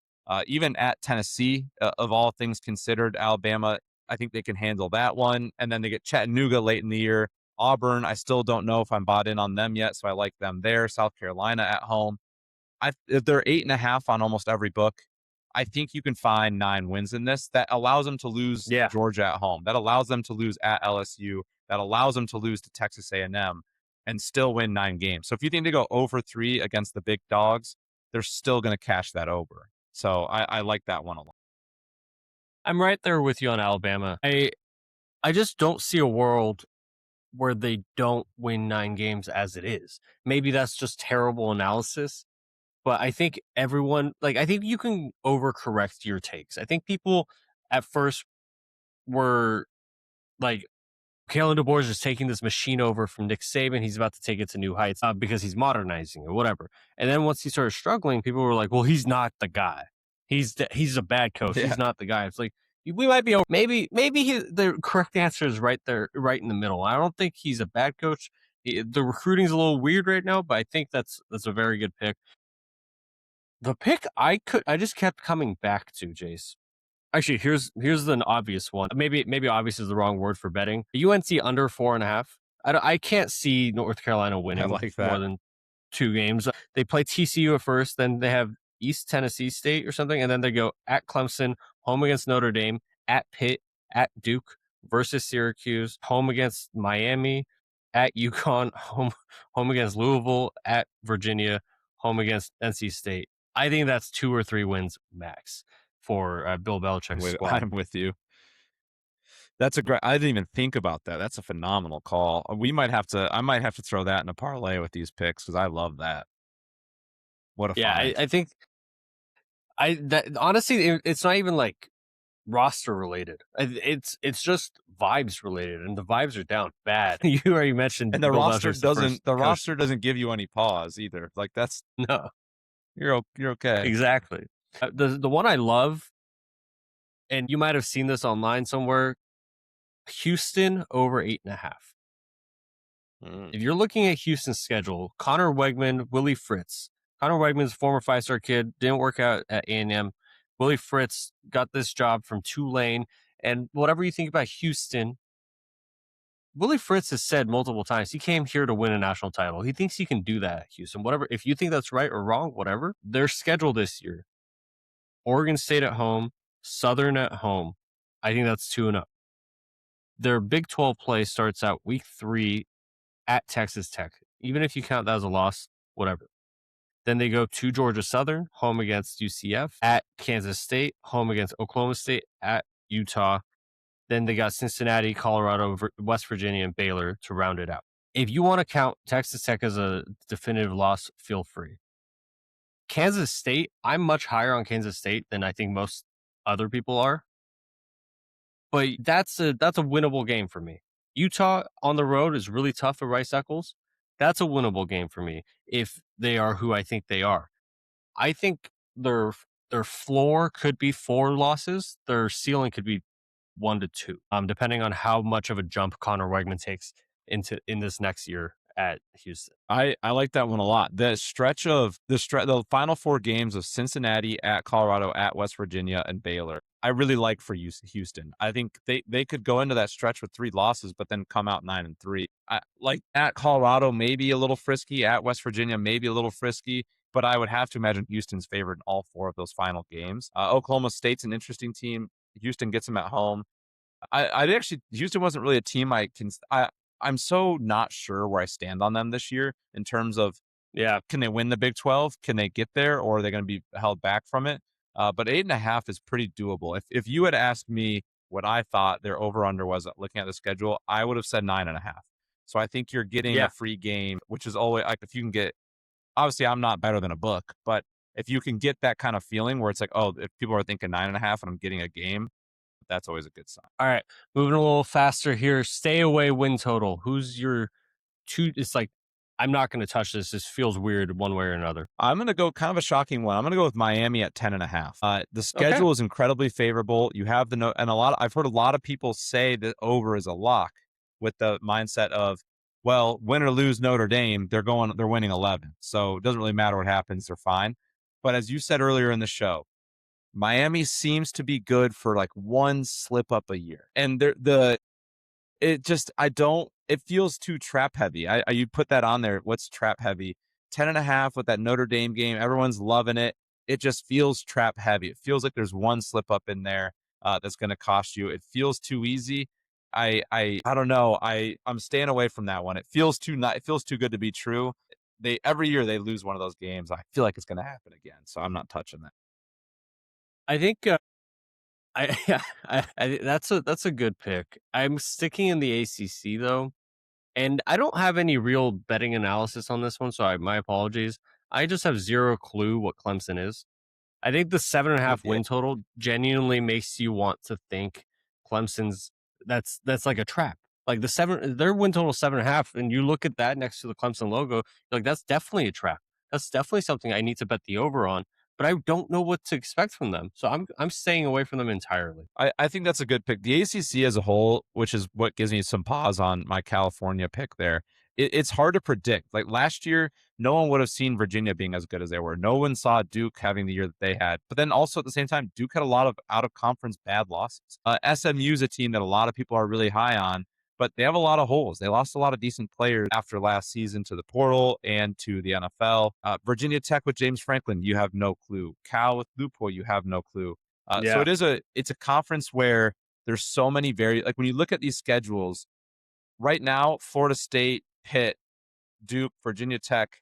even at Tennessee, of all things considered. Alabama, I think they can handle that one. And then they get Chattanooga late in the year. Auburn, I still don't know if I'm bought in on them yet, so I like them there. South Carolina at home. If they're 8.5 on almost every book, I think you can find 9 wins in this. That allows them to lose Georgia at home. That allows them to lose at LSU. That allows them to lose to Texas A&M and still win 9 games. So if you think they go over 3 against the big dogs, they're still going to cash that over. So I like that one a lot. I'm right there with you on Alabama. I just don't see a world where they don't win 9 games as it is. Maybe that's just terrible analysis, but I think everyone, like, I think you can overcorrect your takes. I think people at first were like, Kalen DeBoer is just taking this machine over from Nick Saban. He's about to take it to new heights because he's modernizing it, whatever. And then once he started struggling, people were like, "Well, he's not the guy. He's a bad coach. Yeah. He's not the guy." It's like we might be maybe the correct answer is right there, right in the middle. I don't think he's a bad coach. The recruiting's a little weird right now, but I think that's a very good pick. The pick I just kept coming back to, Jace. Actually, here's an obvious one. Maybe obvious is the wrong word for betting. UNC under 4.5. I can't see North Carolina I winning like more that. than 2 games. They play TCU at first, then they have East Tennessee State or something, and then they go at Clemson, home against Notre Dame, at Pitt, at Duke versus Syracuse, home against Miami, at UConn, home against Louisville, at Virginia, home against NC State. I think that's 2 or 3 wins max for Bill Belichick's squad. I'm with you. That's a great. I didn't even think about that. That's a phenomenal call. I might have to throw that in a parlay with these picks because I love that. What a Yeah, find. I think honestly, it's not even like roster related. It's just vibes related, and the vibes are down bad. You already mentioned And the Bill roster Belichick's the first coach. roster doesn't give you any pause either. Like that's No, you're okay. exactly. The one I love, and you might have seen this online somewhere, Houston over 8.5. If you're looking at Houston's schedule, Connor Wegman, Willie Fritz. Connor Wegman's a former 5-star kid, didn't work out at A&M. Willie Fritz got this job from Tulane. And whatever you think about Houston, Willie Fritz has said multiple times he came here to win a national title. He thinks he can do that at Houston. Whatever, if you think that's right or wrong, whatever. Their schedule this year: Oregon State at home, Southern at home. I think that's 2-0. Their Big 12 play starts out week 3 at Texas Tech. Even if you count that as a loss, whatever. Then they go to Georgia Southern, home against UCF, at Kansas State, home against Oklahoma State, at Utah. Then they got Cincinnati, Colorado, West Virginia, and Baylor to round it out. If you want to count Texas Tech as a definitive loss, feel free. Kansas State, I'm much higher on Kansas State than I think most other people are. But that's a winnable game for me. Utah on the road is really tough at Rice Eccles. That's a winnable game for me if they are who I think they are. I think their floor could be 4 losses. Their ceiling could be 1 to 2, depending on how much of a jump Connor Wegman takes in this next year at Houston. I like that one a lot. The final 4 games of Cincinnati, at Colorado, at West Virginia, and Baylor, I really like for Houston. I think they could go into that stretch with 3 losses, but then come out 9-3. I like at Colorado, maybe a little frisky. At West Virginia, maybe a little frisky. But I would have to imagine Houston's favored in all 4 of those final games. Oklahoma State's an interesting team. Houston gets them at home. Houston wasn't really a team I'm so not sure where I stand on them this year in terms of, can they win the Big 12? Can they get there, or are they going to be held back from it? But 8.5 is pretty doable. If you had asked me what I thought their over-under was looking at the schedule, I would have said 9.5. So I think you're getting a free game, which is always like, if you can get, obviously I'm not better than a book, but if you can get that kind of feeling where it's like, oh, if people are thinking 9.5 and I'm getting a game, that's always a good sign. All right, moving a little faster here. Stay away win total. Who's your 2? It's like, I'm not going to touch this. This feels weird one way or another. I'm going to go kind of a shocking one. I'm going to go with Miami at 10.5. The schedule is incredibly favorable. You have and I've heard a lot of people say that over is a lock with the mindset of, well, win or lose Notre Dame, they're winning 11. So it doesn't really matter what happens. They're fine. But as you said earlier in the show, Miami seems to be good for like one slip up a year. And it feels too trap heavy. You put that on there. What's trap heavy? 10.5 with that Notre Dame game. Everyone's loving it. It just feels trap heavy. It feels like there's one slip up in there that's going to cost you. It feels too easy. I don't know. I'm staying away from that one. It feels too good to be true. Every year they lose one of those games. I feel like it's going to happen again. So I'm not touching that. I think I, that's a good pick. I'm sticking in the ACC though, and I don't have any real betting analysis on this one, so my apologies. I just have zero clue what Clemson is. I think the 7.5 Yeah. win total genuinely makes you want to think Clemson's that's like a trap. Like their win total 7.5, and you look at that next to the Clemson logo, like that's definitely a trap. That's definitely something I need to bet the over on, but I don't know what to expect from them. So I'm staying away from them entirely. I think that's a good pick. The ACC as a whole, which is what gives me some pause on my California pick there, it's hard to predict. Like last year, no one would have seen Virginia being as good as they were. No one saw Duke having the year that they had. But then also at the same time, Duke had a lot of out of conference bad losses. SMU is a team that a lot of people are really high on, but they have a lot of holes. They lost a lot of decent players after last season to the portal and to the NFL. Virginia Tech with James Franklin, you have no clue. Cal with Lupo, you have no clue. So Yeah. it's a conference where there's so many like when you look at these schedules right now, Florida State, Pitt, Duke, Virginia Tech,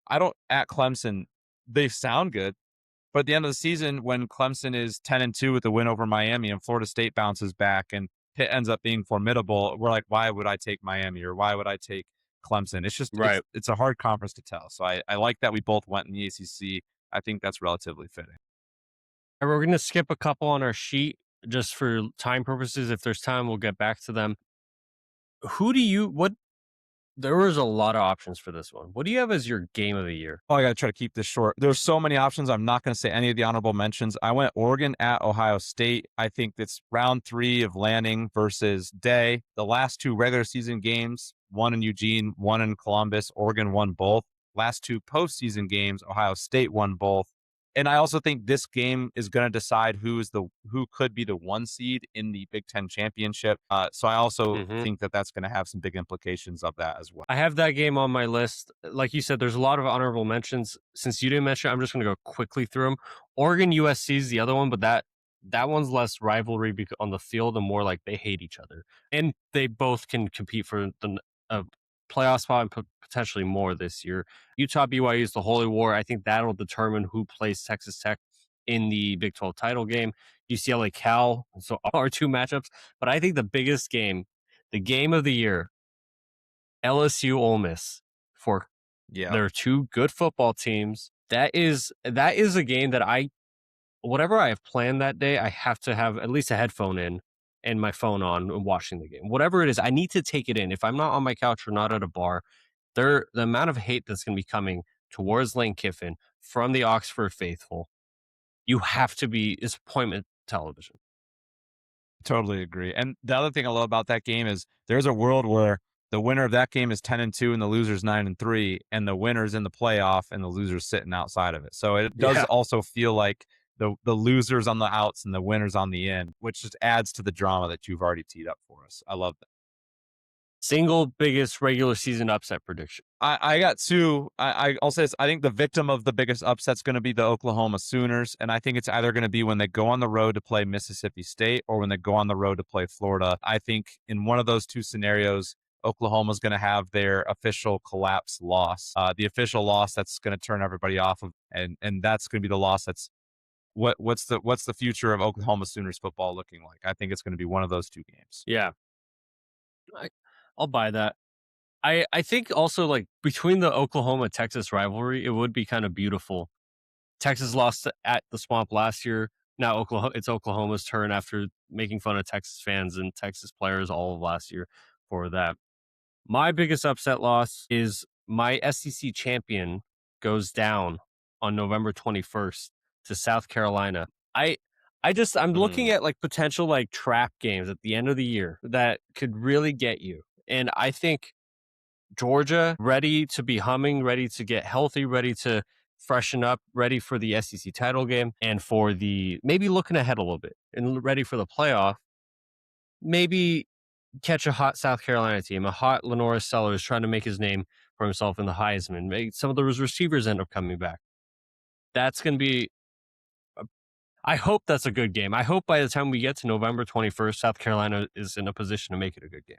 I don't at Clemson, they sound good. But at the end of the season, when Clemson is 10-2 with a win over Miami and Florida State bounces back and Pitt ends up being formidable, we're like, why would I take Miami or why would I take Clemson? It's just Right. it's a hard conference to tell. So I like that we both went in the ACC. I think that's relatively fitting. And we're gonna skip a couple on our sheet just for time purposes. If there's time, we'll get back to them. Who do you what There was a lot of options for this one. What do you have as your game of the year? Oh, I got to try to keep this short. There's so many options. I'm not going to say any of the honorable mentions. I went Oregon at Ohio State. I think it's round 3 of Lanning versus Day. The last 2 regular season games, one in Eugene, one in Columbus. Oregon won both. Last 2 postseason games, Ohio State won both. And I also think this game is going to decide who could be the 1 seed in the Big Ten championship. So I also Mhm. think that that's going to have some big implications of that as well. I have that game on my list. Like you said, there's a lot of honorable mentions. Since you didn't mention, I'm just going to go quickly through them. Oregon USC is the other one, but that one's less rivalry on the field and more like they hate each other, and they both can compete for the playoff spot and potentially more this year. Utah BYU is the holy war. I think that'll determine who plays Texas Tech in the Big 12 title game. UCLA Cal, so our 2 matchups. But I think the biggest game, the game of the year, LSU Ole Miss, for Yeah. their 2 good football teams. That is a game that whatever I have planned that day, I have to have at least a headphone in and my phone on and watching the game. Whatever it is, I need to take it in. If I'm not on my couch or not at a bar, the amount of hate that's going to be coming towards Lane Kiffin from the Oxford faithful, you have to be disappointment television. Totally agree. And the other thing I love about that game is there's a world where the winner of that game is 10-2 and the loser's 9-3, and the winner's in the playoff and the loser's sitting outside of it. So it does Yeah. also feel like the losers on the outs and the winners on the in, which just adds to the drama that you've already teed up for us. I love that. Single biggest regular season upset prediction. I got 2. I'll say this. I think the victim of the biggest upset's going to be the Oklahoma Sooners. And I think it's either going to be when they go on the road to play Mississippi State or when they go on the road to play Florida. I think in one of those 2 scenarios, Oklahoma's going to have their official collapse loss, the official loss that's going to turn everybody off of, and that's going to be the loss that's what's the future of Oklahoma Sooners football looking like? I think it's going to be one of those 2 games. Yeah. I, I'll buy that. I think also like between the Oklahoma Texas rivalry, it would be kind of beautiful. Texas lost at the Swamp last year. Now it's Oklahoma's turn after making fun of Texas fans and Texas players all of last year for that. My biggest upset loss is my SEC champion goes down on November 21st to South Carolina. I'm looking Mm. at like potential like trap games at the end of the year that could really get you. And I think Georgia ready to be humming, ready to get healthy, ready to freshen up, ready for the SEC title game and for the maybe looking ahead a little bit and ready for the playoff. Maybe catch a hot South Carolina team, a hot Lenoris Sellers trying to make his name for himself in the Heisman. Maybe some of those receivers end up coming back. That's going to be, I hope that's a good game. I hope by the time we get to November 21st, South Carolina is in a position to make it a good game.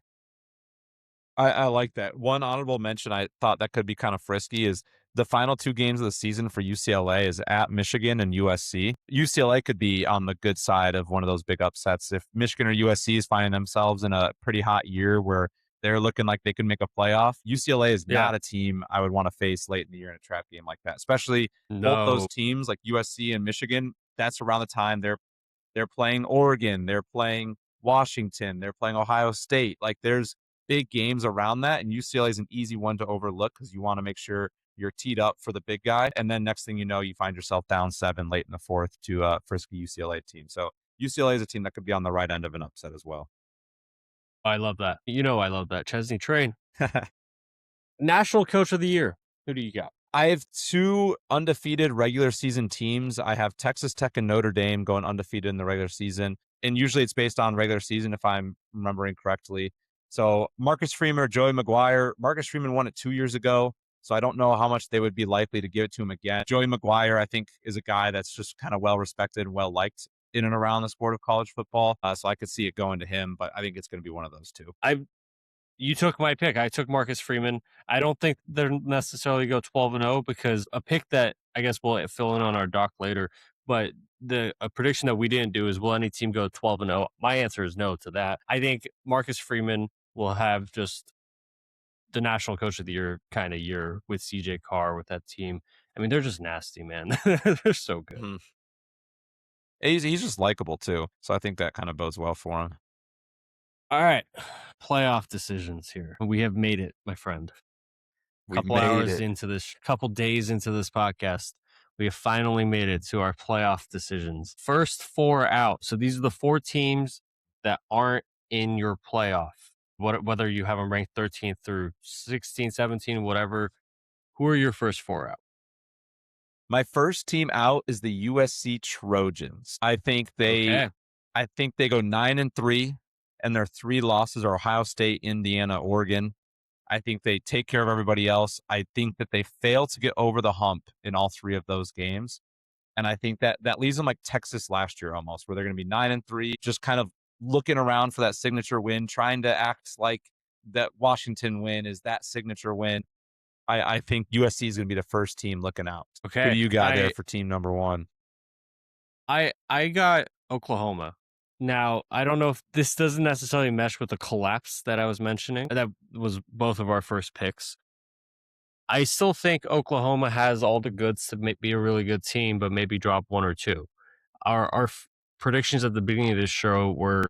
I like that. One honorable mention I thought that could be kind of frisky is The final 2 games of the season for UCLA is at Michigan and USC. UCLA could be on the good side of one of those big upsets. If Michigan or USC is finding themselves in a pretty hot year where they're looking like they could make a playoff, UCLA is Yeah. not a team I would want to face late in the year in a trap game like that. Especially both those No. teams like USC and Michigan, that's around the time they're playing Oregon, they're playing Washington, they're playing Ohio State. Like there's big games around that, and UCLA is an easy one to overlook because you want to make sure you're teed up for the big guy. And then next thing you know, you find yourself down 7 late in the fourth to a frisky UCLA team. So UCLA is a team that could be on the right end of an upset as well. I love that. I love that. Chesney Train. National Coach of the Year. Who do you got? I have 2 undefeated regular season teams. I have Texas Tech and Notre Dame going undefeated in the regular season. And usually it's based on regular season, if I'm remembering correctly. So Marcus Freeman or Joey McGuire. Marcus Freeman won it 2 years ago. So I don't know how much they would be likely to give it to him again. Joey McGuire, I think, is a guy that's just kind of well respected and well liked in and around the sport of college football. So I could see it going to him, but I think it's going to be one of those 2. You took my pick. I took Marcus Freeman. I don't think they'll necessarily go 12-0 because a pick that I guess we'll fill in on our doc later, but a prediction that we didn't do is will any team go 12-0? My answer is no to that. I think Marcus Freeman will have just the National Coach of the Year kind of year with CJ Carr with that team. I mean, they're just nasty, man. They're so good. Mm-hmm. He's just likable too. So I think that kind of bodes well for him. All right. Playoff decisions here. We have made it, my friend. Couple days into this podcast, we have finally made it to our playoff decisions. First 4 out. So these are the 4 teams that aren't in your playoff. Whether you have them ranked 13th through 16, 17, whatever. Who are your first 4 out? My first team out is the USC Trojans. I think they go 9-3, and their 3 losses are Ohio State, Indiana, Oregon. I think they take care of everybody else. I think that they fail to get over the hump in all 3 of those games. And I think that leaves them like Texas last year almost, where they're going to be 9-3, just kind of looking around for that signature win, trying to act like that Washington win is that signature win. I think USC is going to be the first team looking out. Okay. Who do you got there for team number 1? I got Oklahoma. Now, I don't know if this doesn't necessarily mesh with the collapse that I was mentioning. That was both of our first picks. I still think Oklahoma has all the goods to be a really good team, but maybe drop 1 or 2. Our predictions at the beginning of this show were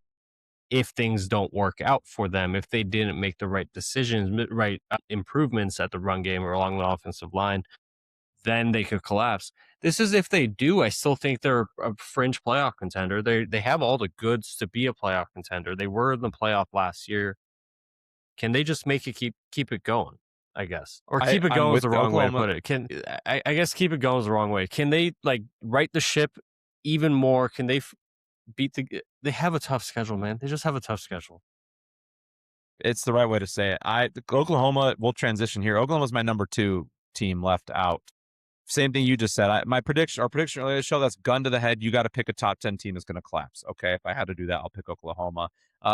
if things don't work out for them, if they didn't make the right decisions, right improvements at the run game or along the offensive line, then they could collapse. This is if they do. I still think they're a fringe playoff contender. They have all the goods to be a playoff contender. They were in the playoff last year. Can they just make it keep it going? I guess, or keep it going is the wrong way to put it. I guess keep it going is the wrong way. Can they like right the ship even more? Can they beat They have a tough schedule, man. They just have a tough schedule. It's the right way to say it. Oklahoma will transition here. Oklahoma's my number 2 team left out. Same thing you just said. Our prediction earlier in the show, that's gun to the head. You got to pick a top 10 team that's going to collapse. Okay, if I had to do that, I'll pick Oklahoma.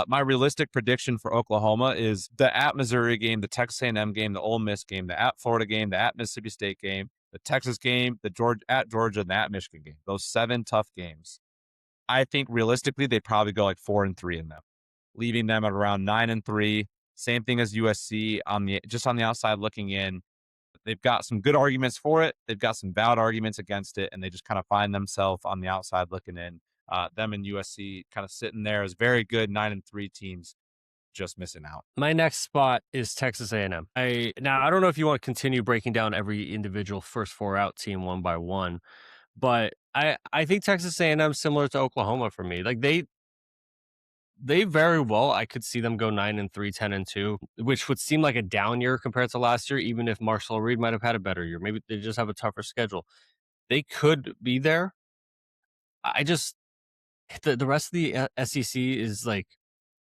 My realistic prediction for Oklahoma is the at Missouri game, the Texas A&M game, the Ole Miss game, the at Florida game, the at Mississippi State game, the Texas game, the at Georgia, and the at Michigan game. Those 7 tough games. I think realistically, they probably go like 4-3 in them, leaving them at around 9-3. Same thing as USC on the outside looking in. They've got some good arguments for it. They've got some valid arguments against it, and they just kind of find themselves on the outside looking in. Them and USC kind of sitting there as very good 9-3 teams, just missing out. My next spot is Texas A&M. I don't know if you want to continue breaking down every individual first 4 out team one by one, but I think Texas A&M similar to Oklahoma for me. Like they very well, I could see them go 9-3, 10-2, which would seem like a down year compared to last year, even if Marcel Reed might have had a better year. Maybe they just have a tougher schedule. They could be there. I just, the rest of the SEC is like,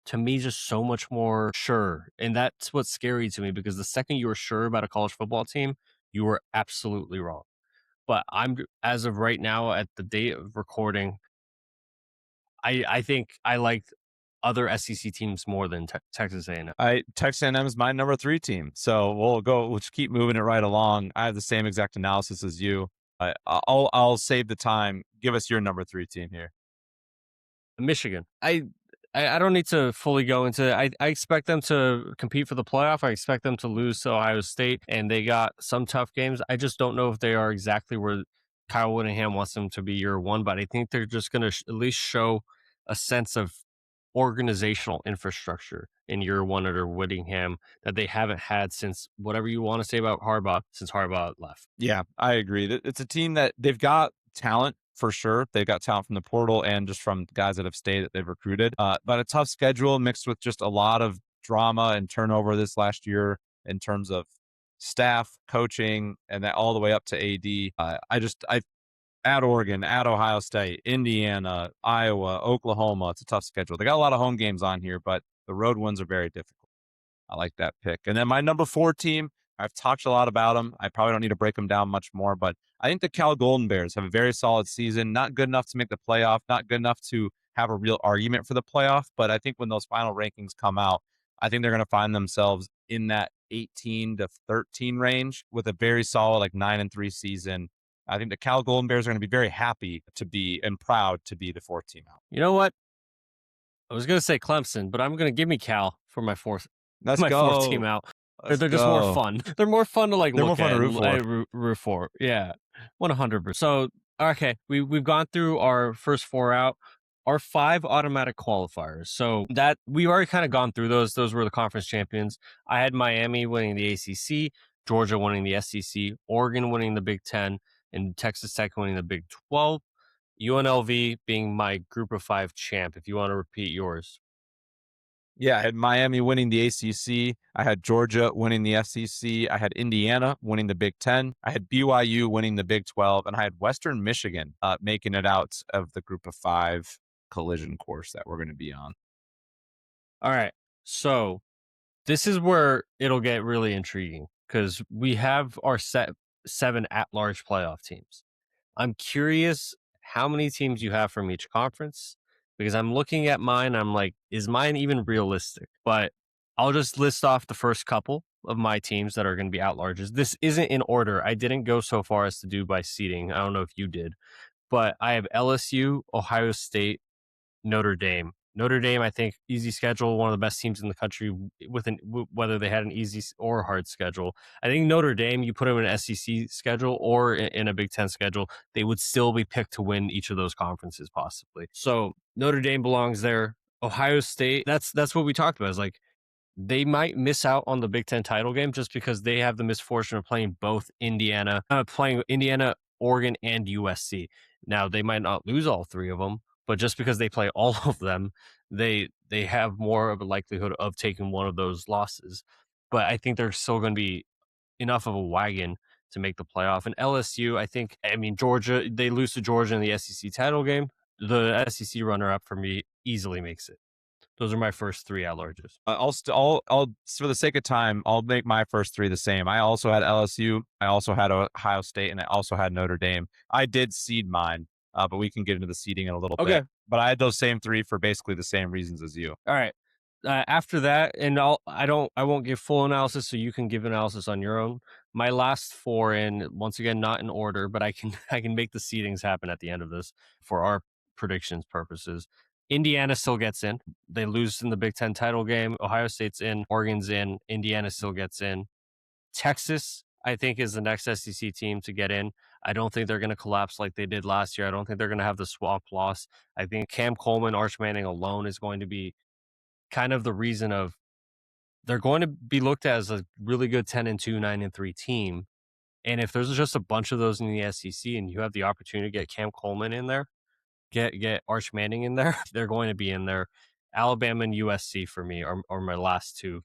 to me, just so much more sure. And that's what's scary to me because the second you were sure about a college football team, you were absolutely wrong. But as of right now, at the date of recording, I think I like other SEC teams more than Texas A&M. Texas A&M is my number 3 team. So we'll just keep moving it right along. I have the same exact analysis as you. I'll save the time. Give us your number 3 team here. Michigan. I don't need to fully go into it. I expect them to compete for the playoff. I expect them to lose to Ohio State, and they got some tough games. I just don't know if they are exactly where Kyle Whittingham wants them to be year one, but I think they're just going to at least show a sense of organizational infrastructure in year one under Whittingham that they haven't had since whatever you want to say about Harbaugh, since Harbaugh left. Yeah, I agree. It's a team that they've got talent for sure. They've got talent from the portal and just from guys that have stayed that they've recruited. But a tough schedule mixed with just a lot of drama and turnover this last year in terms of staff, coaching, and that all the way up to AD. I at Oregon, at Ohio State, Indiana, Iowa, Oklahoma. It's a tough schedule. They got a lot of home games on here, but the road ones are very difficult. I like that pick. And then my number 4 team, I've talked a lot about them. I probably don't need to break them down much more, but I think the Cal Golden Bears have a very solid season. Not good enough to make the playoff, not good enough to have a real argument for the playoff. But I think when those final rankings come out, I think they're going to find themselves in that 18 to 13 range with a very solid, like 9-3 season. I think the Cal Golden Bears are going to be very happy to be and proud to be the 4th team out. You know what? I was going to say Clemson, but I'm going to give me Cal for my fourth team out. They're just more fun. They're more fun to like. They're look more fun at to root for. Yeah, 100%. So okay, we've gone through our first 4 out. Our 5 automatic qualifiers. So that we've already kind of gone through those. Those were the conference champions. I had Miami winning the ACC, Georgia winning the SEC, Oregon winning the Big Ten, and Texas Tech winning the Big 12. UNLV being my group of 5 champ. If you want to repeat yours. Yeah, I had Miami winning the ACC. I had Georgia winning the SEC. I had Indiana winning the Big Ten. I had BYU winning the Big 12. And I had Western Michigan making it out of the group of 5 collision course that we're going to be on. All right. So this is where it'll get really intriguing because we have our 7 at-large playoff teams. I'm curious how many teams you have from each conference. Because I'm looking at mine, I'm like, is mine even realistic? But I'll just list off the first couple of my teams that are going to be at larges. This isn't in order. I didn't go so far as to do by seeding. I don't know if you did, but I have LSU, Ohio State, Notre Dame. Notre Dame, I think, easy schedule, one of the best teams in the country, whether they had an easy or hard schedule. I think Notre Dame, you put them in an SEC schedule or in a Big Ten schedule, they would still be picked to win each of those conferences, possibly. So Notre Dame belongs there. Ohio State, that's what we talked about. Is like they might miss out on the Big Ten title game just because they have the misfortune of playing Indiana, Oregon, and USC. Now they might not lose all 3 of them. But just because they play all of them, they have more of a likelihood of taking one of those losses. But I think they're still going to be enough of a wagon to make the playoff. And LSU, Georgia, they lose to Georgia in the SEC title game. The SEC runner-up for me easily makes it. Those are my first 3 at-larges. I'll for the sake of time, I'll make my first 3 the same. I also had LSU, I also had Ohio State, and I also had Notre Dame. I did seed mine. But we can get into the seeding in a little bit. But I had those same 3 for basically the same reasons as you. All right. After that, and I won't give full analysis, so you can give analysis on your own. My last 4, and once again, not in order, but I can make the seedings happen at the end of this for our predictions purposes. Indiana still gets in. They lose in the Big Ten title game. Ohio State's in. Oregon's in. Indiana still gets in. Texas, I think, is the next SEC team to get in. I don't think they're going to collapse like they did last year. I don't think they're going to have the swamp loss. I think Cam Coleman, Arch Manning alone is going to be kind of the reason of they're going to be looked at as a really good 10-2, 9-3 team. And if there's just a bunch of those in the SEC and you have the opportunity to get Cam Coleman in there, get Arch Manning in there, they're going to be in there. Alabama and USC for me are my last 2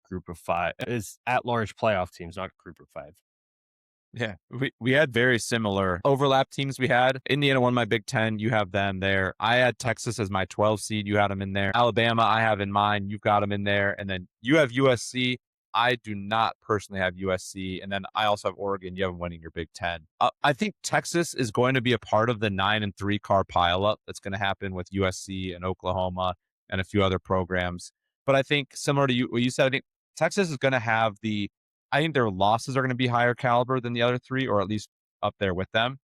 group of 5. It's at-large playoff teams, not group of 5. Yeah, we had very similar overlap teams. We had Indiana won my Big Ten. You have them there. I had Texas as my 12 seed. You had them in there. Alabama, I have in mind. You've got them in there. And then you have USC. I do not personally have USC. And then I also have Oregon. You have them winning your Big Ten. I think Texas is going to be a part of the 9-3 car pileup that's going to happen with USC and Oklahoma. and a few other programs. But I think similar to what you said, I think Texas is going to have I think their losses are going to be higher caliber than the other three, or at least up there with them.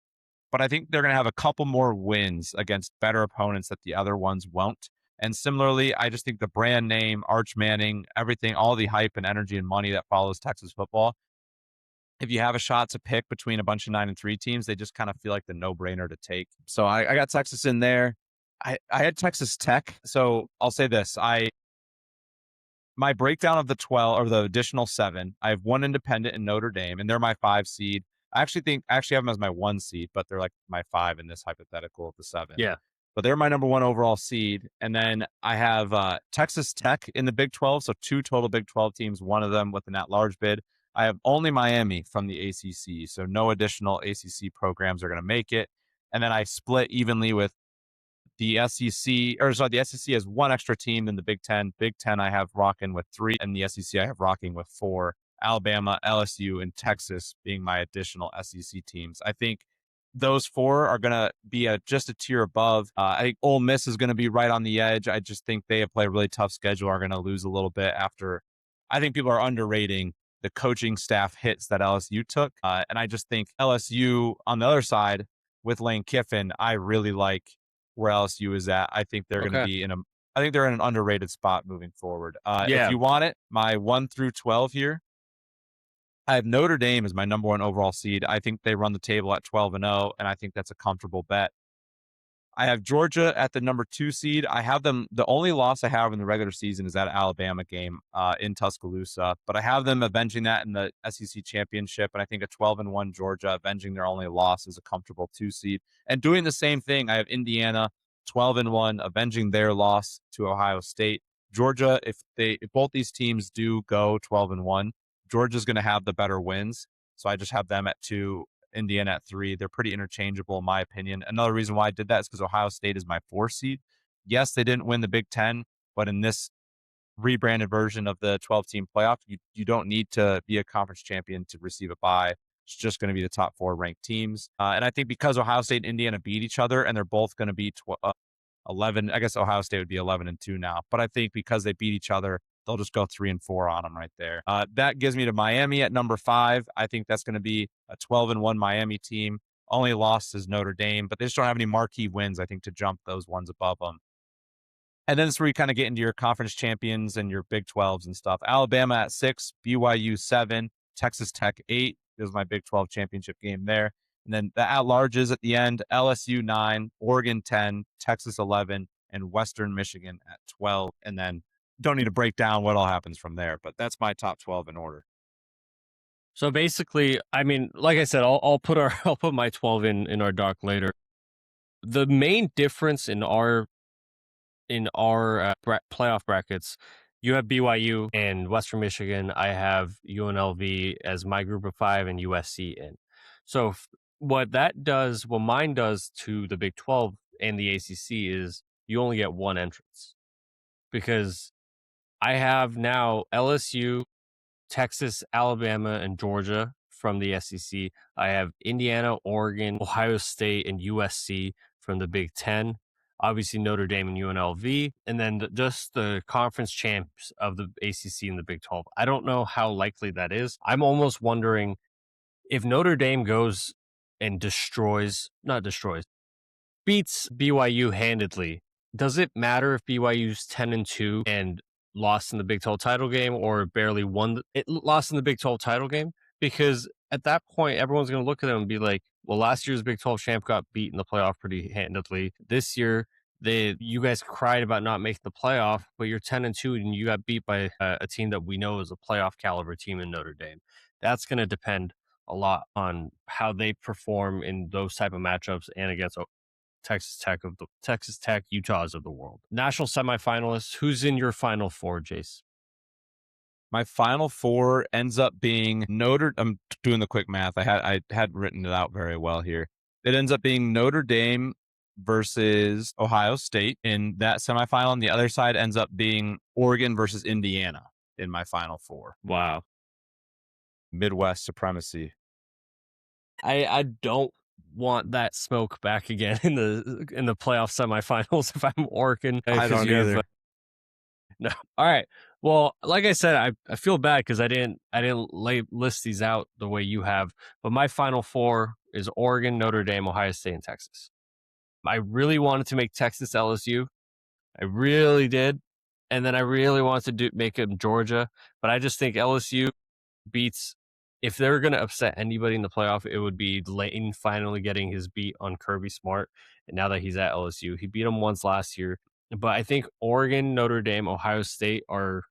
But I think they're going to have a couple more wins against better opponents that the other ones won't. And similarly, I just think the brand name, Arch Manning, everything, all the hype and energy and money that follows Texas football, if you have a shot to pick between a bunch of 9-3 teams, they just kind of feel like the no-brainer to take. So I got Texas in there. I had Texas Tech. So I'll say this. My breakdown of the 12 or the additional 7, I have one independent in Notre Dame, and they're my 5 seed. I actually have them as my 1 seed, but they're like my 5 in this hypothetical of the 7. Yeah. But they're my number 1 overall seed. And then I have Texas Tech in the Big 12. So 2 total Big 12 teams, one of them with an at-large bid. I have only Miami from the ACC. So no additional ACC programs are going to make it. And then I split evenly with the the SEC has 1 extra team than the Big Ten. Big Ten I have rocking with 3, and the SEC I have rocking with 4. Alabama, LSU, and Texas being my additional SEC teams. I think those 4 are going to be just a tier above. I think Ole Miss is going to be right on the edge. I just think they have played a really tough schedule, are going to lose a little bit after. I think people are underrating the coaching staff hits that LSU took. And I just think LSU on the other side with Lane Kiffin, I really like where LSU is at. I think they're going to be I think they're in an underrated spot moving forward. If you want it, my 1 through 12 here, I have Notre Dame as my number 1 overall seed. I think they run the table at 12-0, and I think that's a comfortable bet. I have Georgia at the number 2 seed. I have them. The only loss I have in the regular season is that Alabama game in Tuscaloosa, but I have them avenging that in the SEC championship. And I think a 12-1 Georgia avenging their only loss is a comfortable 2 seed. And doing the same thing, I have Indiana 12-1 avenging their loss to Ohio State. Georgia, if both these teams do go 12-1, Georgia's going to have the better wins. So I just have them at 2. Indiana at 3. They're pretty interchangeable, in my opinion. Another reason why I did that is because Ohio State is my 4 seed. Yes, they didn't win the Big Ten, but in this rebranded version of the 12-team playoff, you don't need to be a conference champion to receive a bye. It's just going to be the top 4 ranked teams. And I think because Ohio State and Indiana beat each other, and they're both going to be 11. I guess Ohio State would be 11-2 now. But I think because they beat each other, they'll just go 3-4 on them right there. That gives me to Miami at number 5. I think that's going to be a 12-1 Miami team. Only loss is Notre Dame, but they just don't have any marquee wins, I think, to jump those ones above them. And then it's where you kind of get into your conference champions and your Big 12s and stuff. Alabama at 6, BYU 7, Texas Tech 8. There's my Big 12 championship game there. And then the at-larges at the end, LSU 9, Oregon 10, Texas 11, and Western Michigan at 12. And then don't need to break down what all happens from there, but that's my top 12 in order. So basically, I mean, like I said, I'll put my 12 in our doc later. The main difference in our playoff brackets, you have BYU and Western Michigan. I have UNLV as my group of 5 and USC in. So what mine does to the Big 12 and the ACC is you only get 1 entrance, because I have now LSU, Texas, Alabama, and Georgia from the SEC. I have Indiana, Oregon, Ohio State, and USC from the Big Ten. Obviously, Notre Dame and UNLV. And then just the conference champs of the ACC and the Big 12. I don't know how likely that is. I'm almost wondering if Notre Dame goes and beats BYU handedly. Does it matter if BYU's 10-2 and lost in the Big 12 title game, or barely lost in the Big 12 title game? Because at that point, everyone's going to look at them and be like, well, last year's Big 12 champ got beat in the playoff pretty handedly. This year, you guys cried about not making the playoff, but you're 10-2 and you got beat by a team that we know is a playoff caliber team in Notre Dame. That's going to depend a lot on how they perform in those type of matchups and against Texas Tech, Utahs of the world. National semifinalists. Who's in your final 4, Jace? My final 4 ends up being I'm doing the quick math. I had written it out very well here. It ends up being Notre Dame versus Ohio State in that semifinal, and the other side ends up being Oregon versus Indiana in my final 4. Wow. Midwest supremacy. I don't want that smoke back again in the playoff semifinals if I'm Oregon. I don't either. No. All right. Well, like I said, I feel bad because I didn't list these out the way you have. But my final four is Oregon, Notre Dame, Ohio State, and Texas. I really wanted to make Texas LSU. I really did, and then I really wanted to make them Georgia. But I just think LSU beats. If they're going to upset anybody in the playoff, it would be Layton finally getting his beat on Kirby Smart. And now that he's at LSU, he beat him once last year. But I think Oregon, Notre Dame, Ohio State are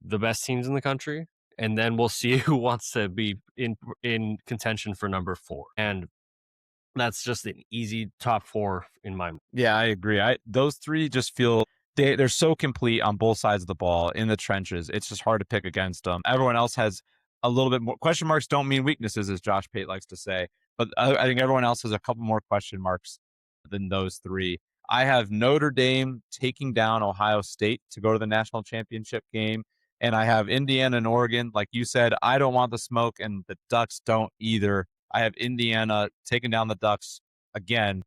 the best teams in the country, and then we'll see who wants to be in contention for number 4. And that's just an easy top 4 in my mind. Yeah, I agree. Those three just feel they're so complete on both sides of the ball in the trenches. It's just hard to pick against them. Everyone else has a little bit more question marks. Don't mean weaknesses, as Josh Pate likes to say, but I think everyone else has a couple more question marks than those three. I have Notre Dame taking down Ohio State to go to the national championship game. And I have Indiana and Oregon. Like you said, I don't want the smoke, and the Ducks don't either. I have Indiana taking down the Ducks again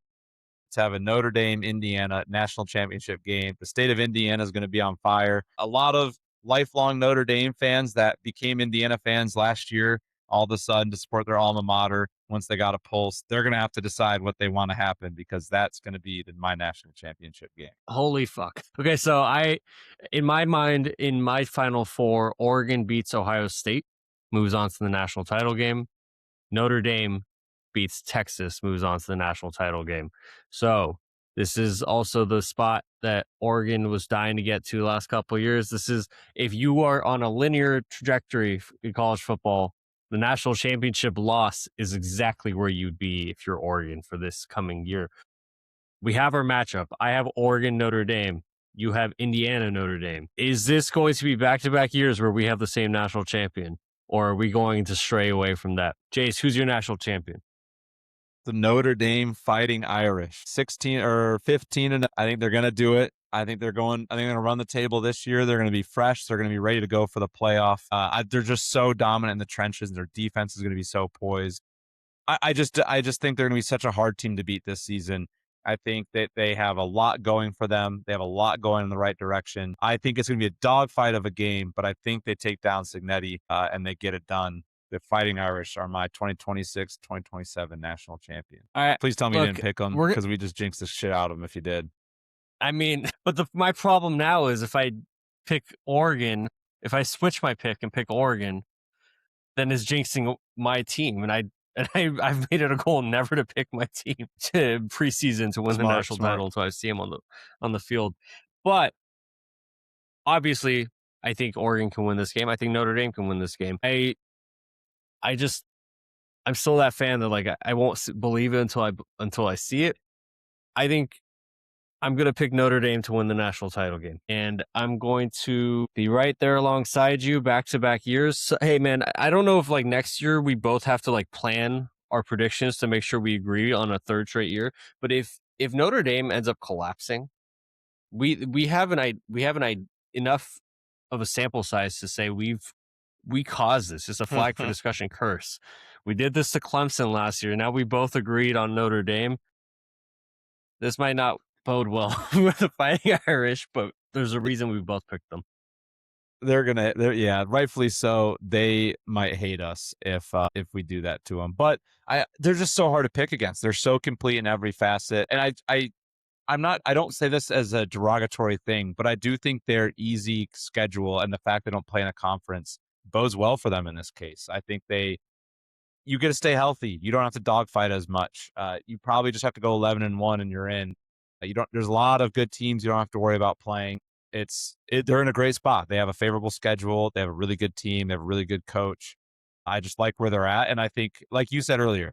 to have a Notre Dame Indiana national championship game. The state of Indiana is going to be on fire. A lot of lifelong Notre Dame fans that became Indiana fans last year, all of a sudden to support their alma mater once they got a pulse, they're going to have to decide what they want to happen because that's going to be my national championship game. Holy fuck. Okay, so in my mind, in my final 4, Oregon beats Ohio State, moves on to the national title game. Notre Dame beats Texas, moves on to the national title game. So this is also the spot that Oregon was dying to get to the last couple of years. This is, if you are on a linear trajectory in college football, the national championship loss is exactly where you'd be if you're Oregon for this coming year. We have our matchup. I have Oregon, Notre Dame. You have Indiana, Notre Dame. Is this going to be back-to-back years where we have the same national champion? Or are we going to stray away from that? Jace, who's your national champion? The Notre Dame Fighting Irish, 16 or 15, and I think they're going to do it. I think they're going to run the table this year. They're going to be fresh. They're going to be ready to go for the playoff. They're just so dominant in the trenches. Their defense is going to be so poised. I just think they're going to be such a hard team to beat this season. I think that they have a lot going for them. They have a lot going in the right direction. I think it's going to be a dogfight of a game, but I think they take down Cignetti and they get it done. The Fighting Irish are my 2026-2027 national champion. All right, please tell me you didn't pick them because we just jinxed the shit out of them if you did. I mean, but my problem now is if I pick Oregon, if I switch my pick and pick Oregon, then it's jinxing my team. And I've made it a goal never to pick my team to preseason to win the national title until I see them on the field. But obviously, I think Oregon can win this game. I think Notre Dame can win this game. I'm still that fan that like I won't believe it until I see it. I think I'm going to pick Notre Dame to win the national title game. And I'm going to be right there alongside you back-to-back years. So, hey, man, I don't know if like next year we both have to like plan our predictions to make sure we agree on a third straight year. But if Notre Dame ends up collapsing, we have enough of a sample size to say we caused this. It's a flag for discussion curse. We did this to Clemson last year. Now we both agreed on Notre Dame. This might not bode well with the Fighting Irish, but there's a reason we both picked them. Yeah, rightfully so. They might hate us if we do that to them, but they're just so hard to pick against. They're so complete in every facet, and I don't say this as a derogatory thing, but I do think their easy schedule and the fact they don't play in a conference bodes well for them in this case. I think you get to stay healthy. You don't have to dogfight as much. You probably just have to go 11-1 and you're in. There's a lot of good teams you don't have to worry about playing. They're in a great spot. They have a favorable schedule. They have a really good team. They have a really good coach. I just like where they're at. And I think, like you said earlier,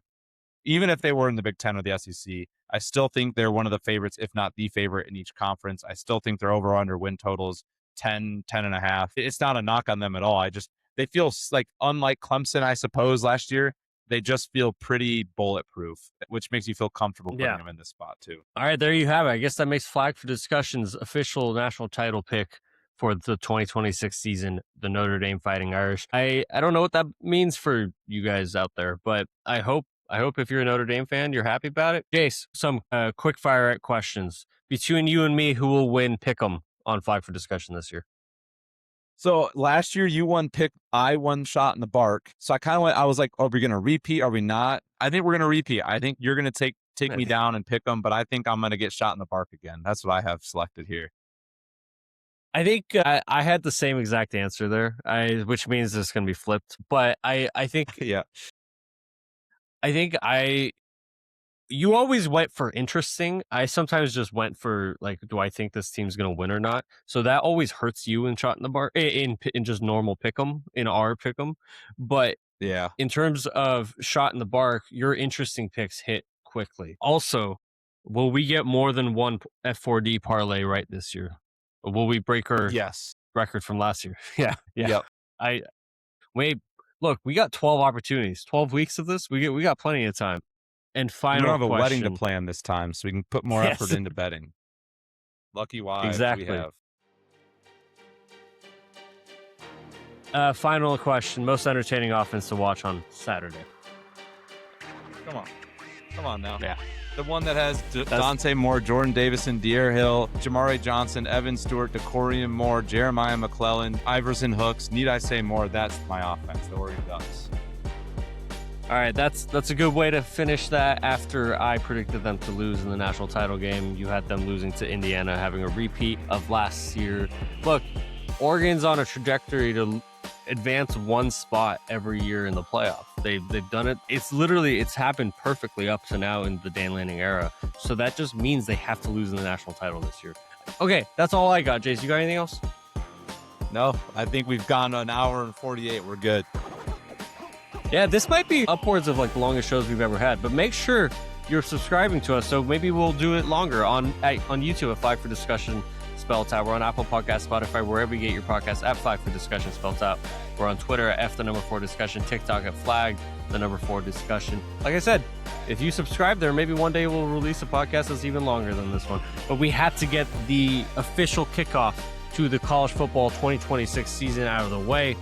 even if they were in the Big Ten or the SEC, I still think they're one of the favorites, if not the favorite in each conference. I still think their over-under win totals 10.5. It's not a knock on them at all. They feel like, unlike Clemson, I suppose, last year, they just feel pretty bulletproof, which makes you feel comfortable putting them in this spot too. All right, there you have it. I guess that makes Flag for Discussion's official national title pick for the 2026 season, the Notre Dame Fighting Irish. I don't know what that means for you guys out there, but I hope if you're a Notre Dame fan, you're happy about it. Jace, some quick fire questions. Between you and me, who will win Pick'em on Flag for Discussion this year? So last year you won pick, I won shot in the bark. So I was like, are we going to repeat? Are we not? I think we're going to repeat. I think you're going to take me down and pick them, but I think I'm going to get shot in the bark again. That's what I have selected here. I think I had the same exact answer there, which means it's going to be flipped. But I think, Yeah. You always went for interesting. I sometimes just went for like, do I think this team's going to win or not? So that always hurts you in shot in the bar, in just normal pick'em, in our pick'em. But yeah, in terms of shot in the bark, your interesting picks hit quickly. Also, will we get more than one F4D parlay right this year? Or will we break our record from last year? Yeah. Yep. Look, we got 12 opportunities, 12 weeks of this. We got plenty of time. And final question. We don't have a wedding to plan this time, so we can put more effort into betting. Lucky wives we have. Final question. Most entertaining offense to watch on Saturday. Come on now. Yeah. The one that has Dante Moore, Jordan Davison, De'Aaron Hill, Jamari Johnson, Evan Stewart, DeCorian Moore, Jeremiah McClellan, Iverson Hooks. Need I say more? That's my offense, the Oregon Ducks. All right, that's a good way to finish that. After I predicted them to lose in the national title game, you had them losing to Indiana, having a repeat of last year. Look, Oregon's on a trajectory to advance one spot every year in the playoff. They've done it. It's happened perfectly up to now in the Dan Lanning era. So that just means they have to lose in the national title this year. Okay, that's all I got. Jace, you got anything else? No, I think we've gone an hour and 48. We're good. Yeah, this might be upwards of like the longest shows we've ever had, but make sure you're subscribing to us, so maybe we'll do it longer on YouTube at Flag for Discussion spelled out. We're on Apple Podcasts, Spotify, wherever you get your podcasts at Flag for Discussion spelled out. We're on Twitter at F4Discussion, TikTok at Flag 4 Discussion. Like I said, if you subscribe there, maybe one day we'll release a podcast that's even longer than this one. But we had to get the official kickoff to the college football 2026 season out of the way.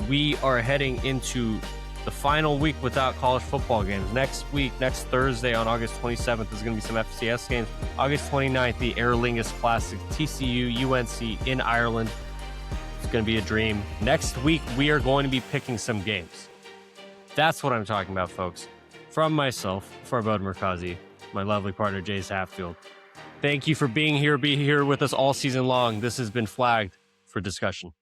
We are heading into the final week without college football games. Next Thursday on August 27th, there's going to be some FCS games. August 29th, the Aer Lingus Classic, TCU, UNC in Ireland. It's going to be a dream. Next week, we are going to be picking some games. That's what I'm talking about, folks. From myself, Farbod Merkazi, my lovely partner, Jace Hatfield. Thank you for being here. Be here with us all season long. This has been Flagged for Discussion.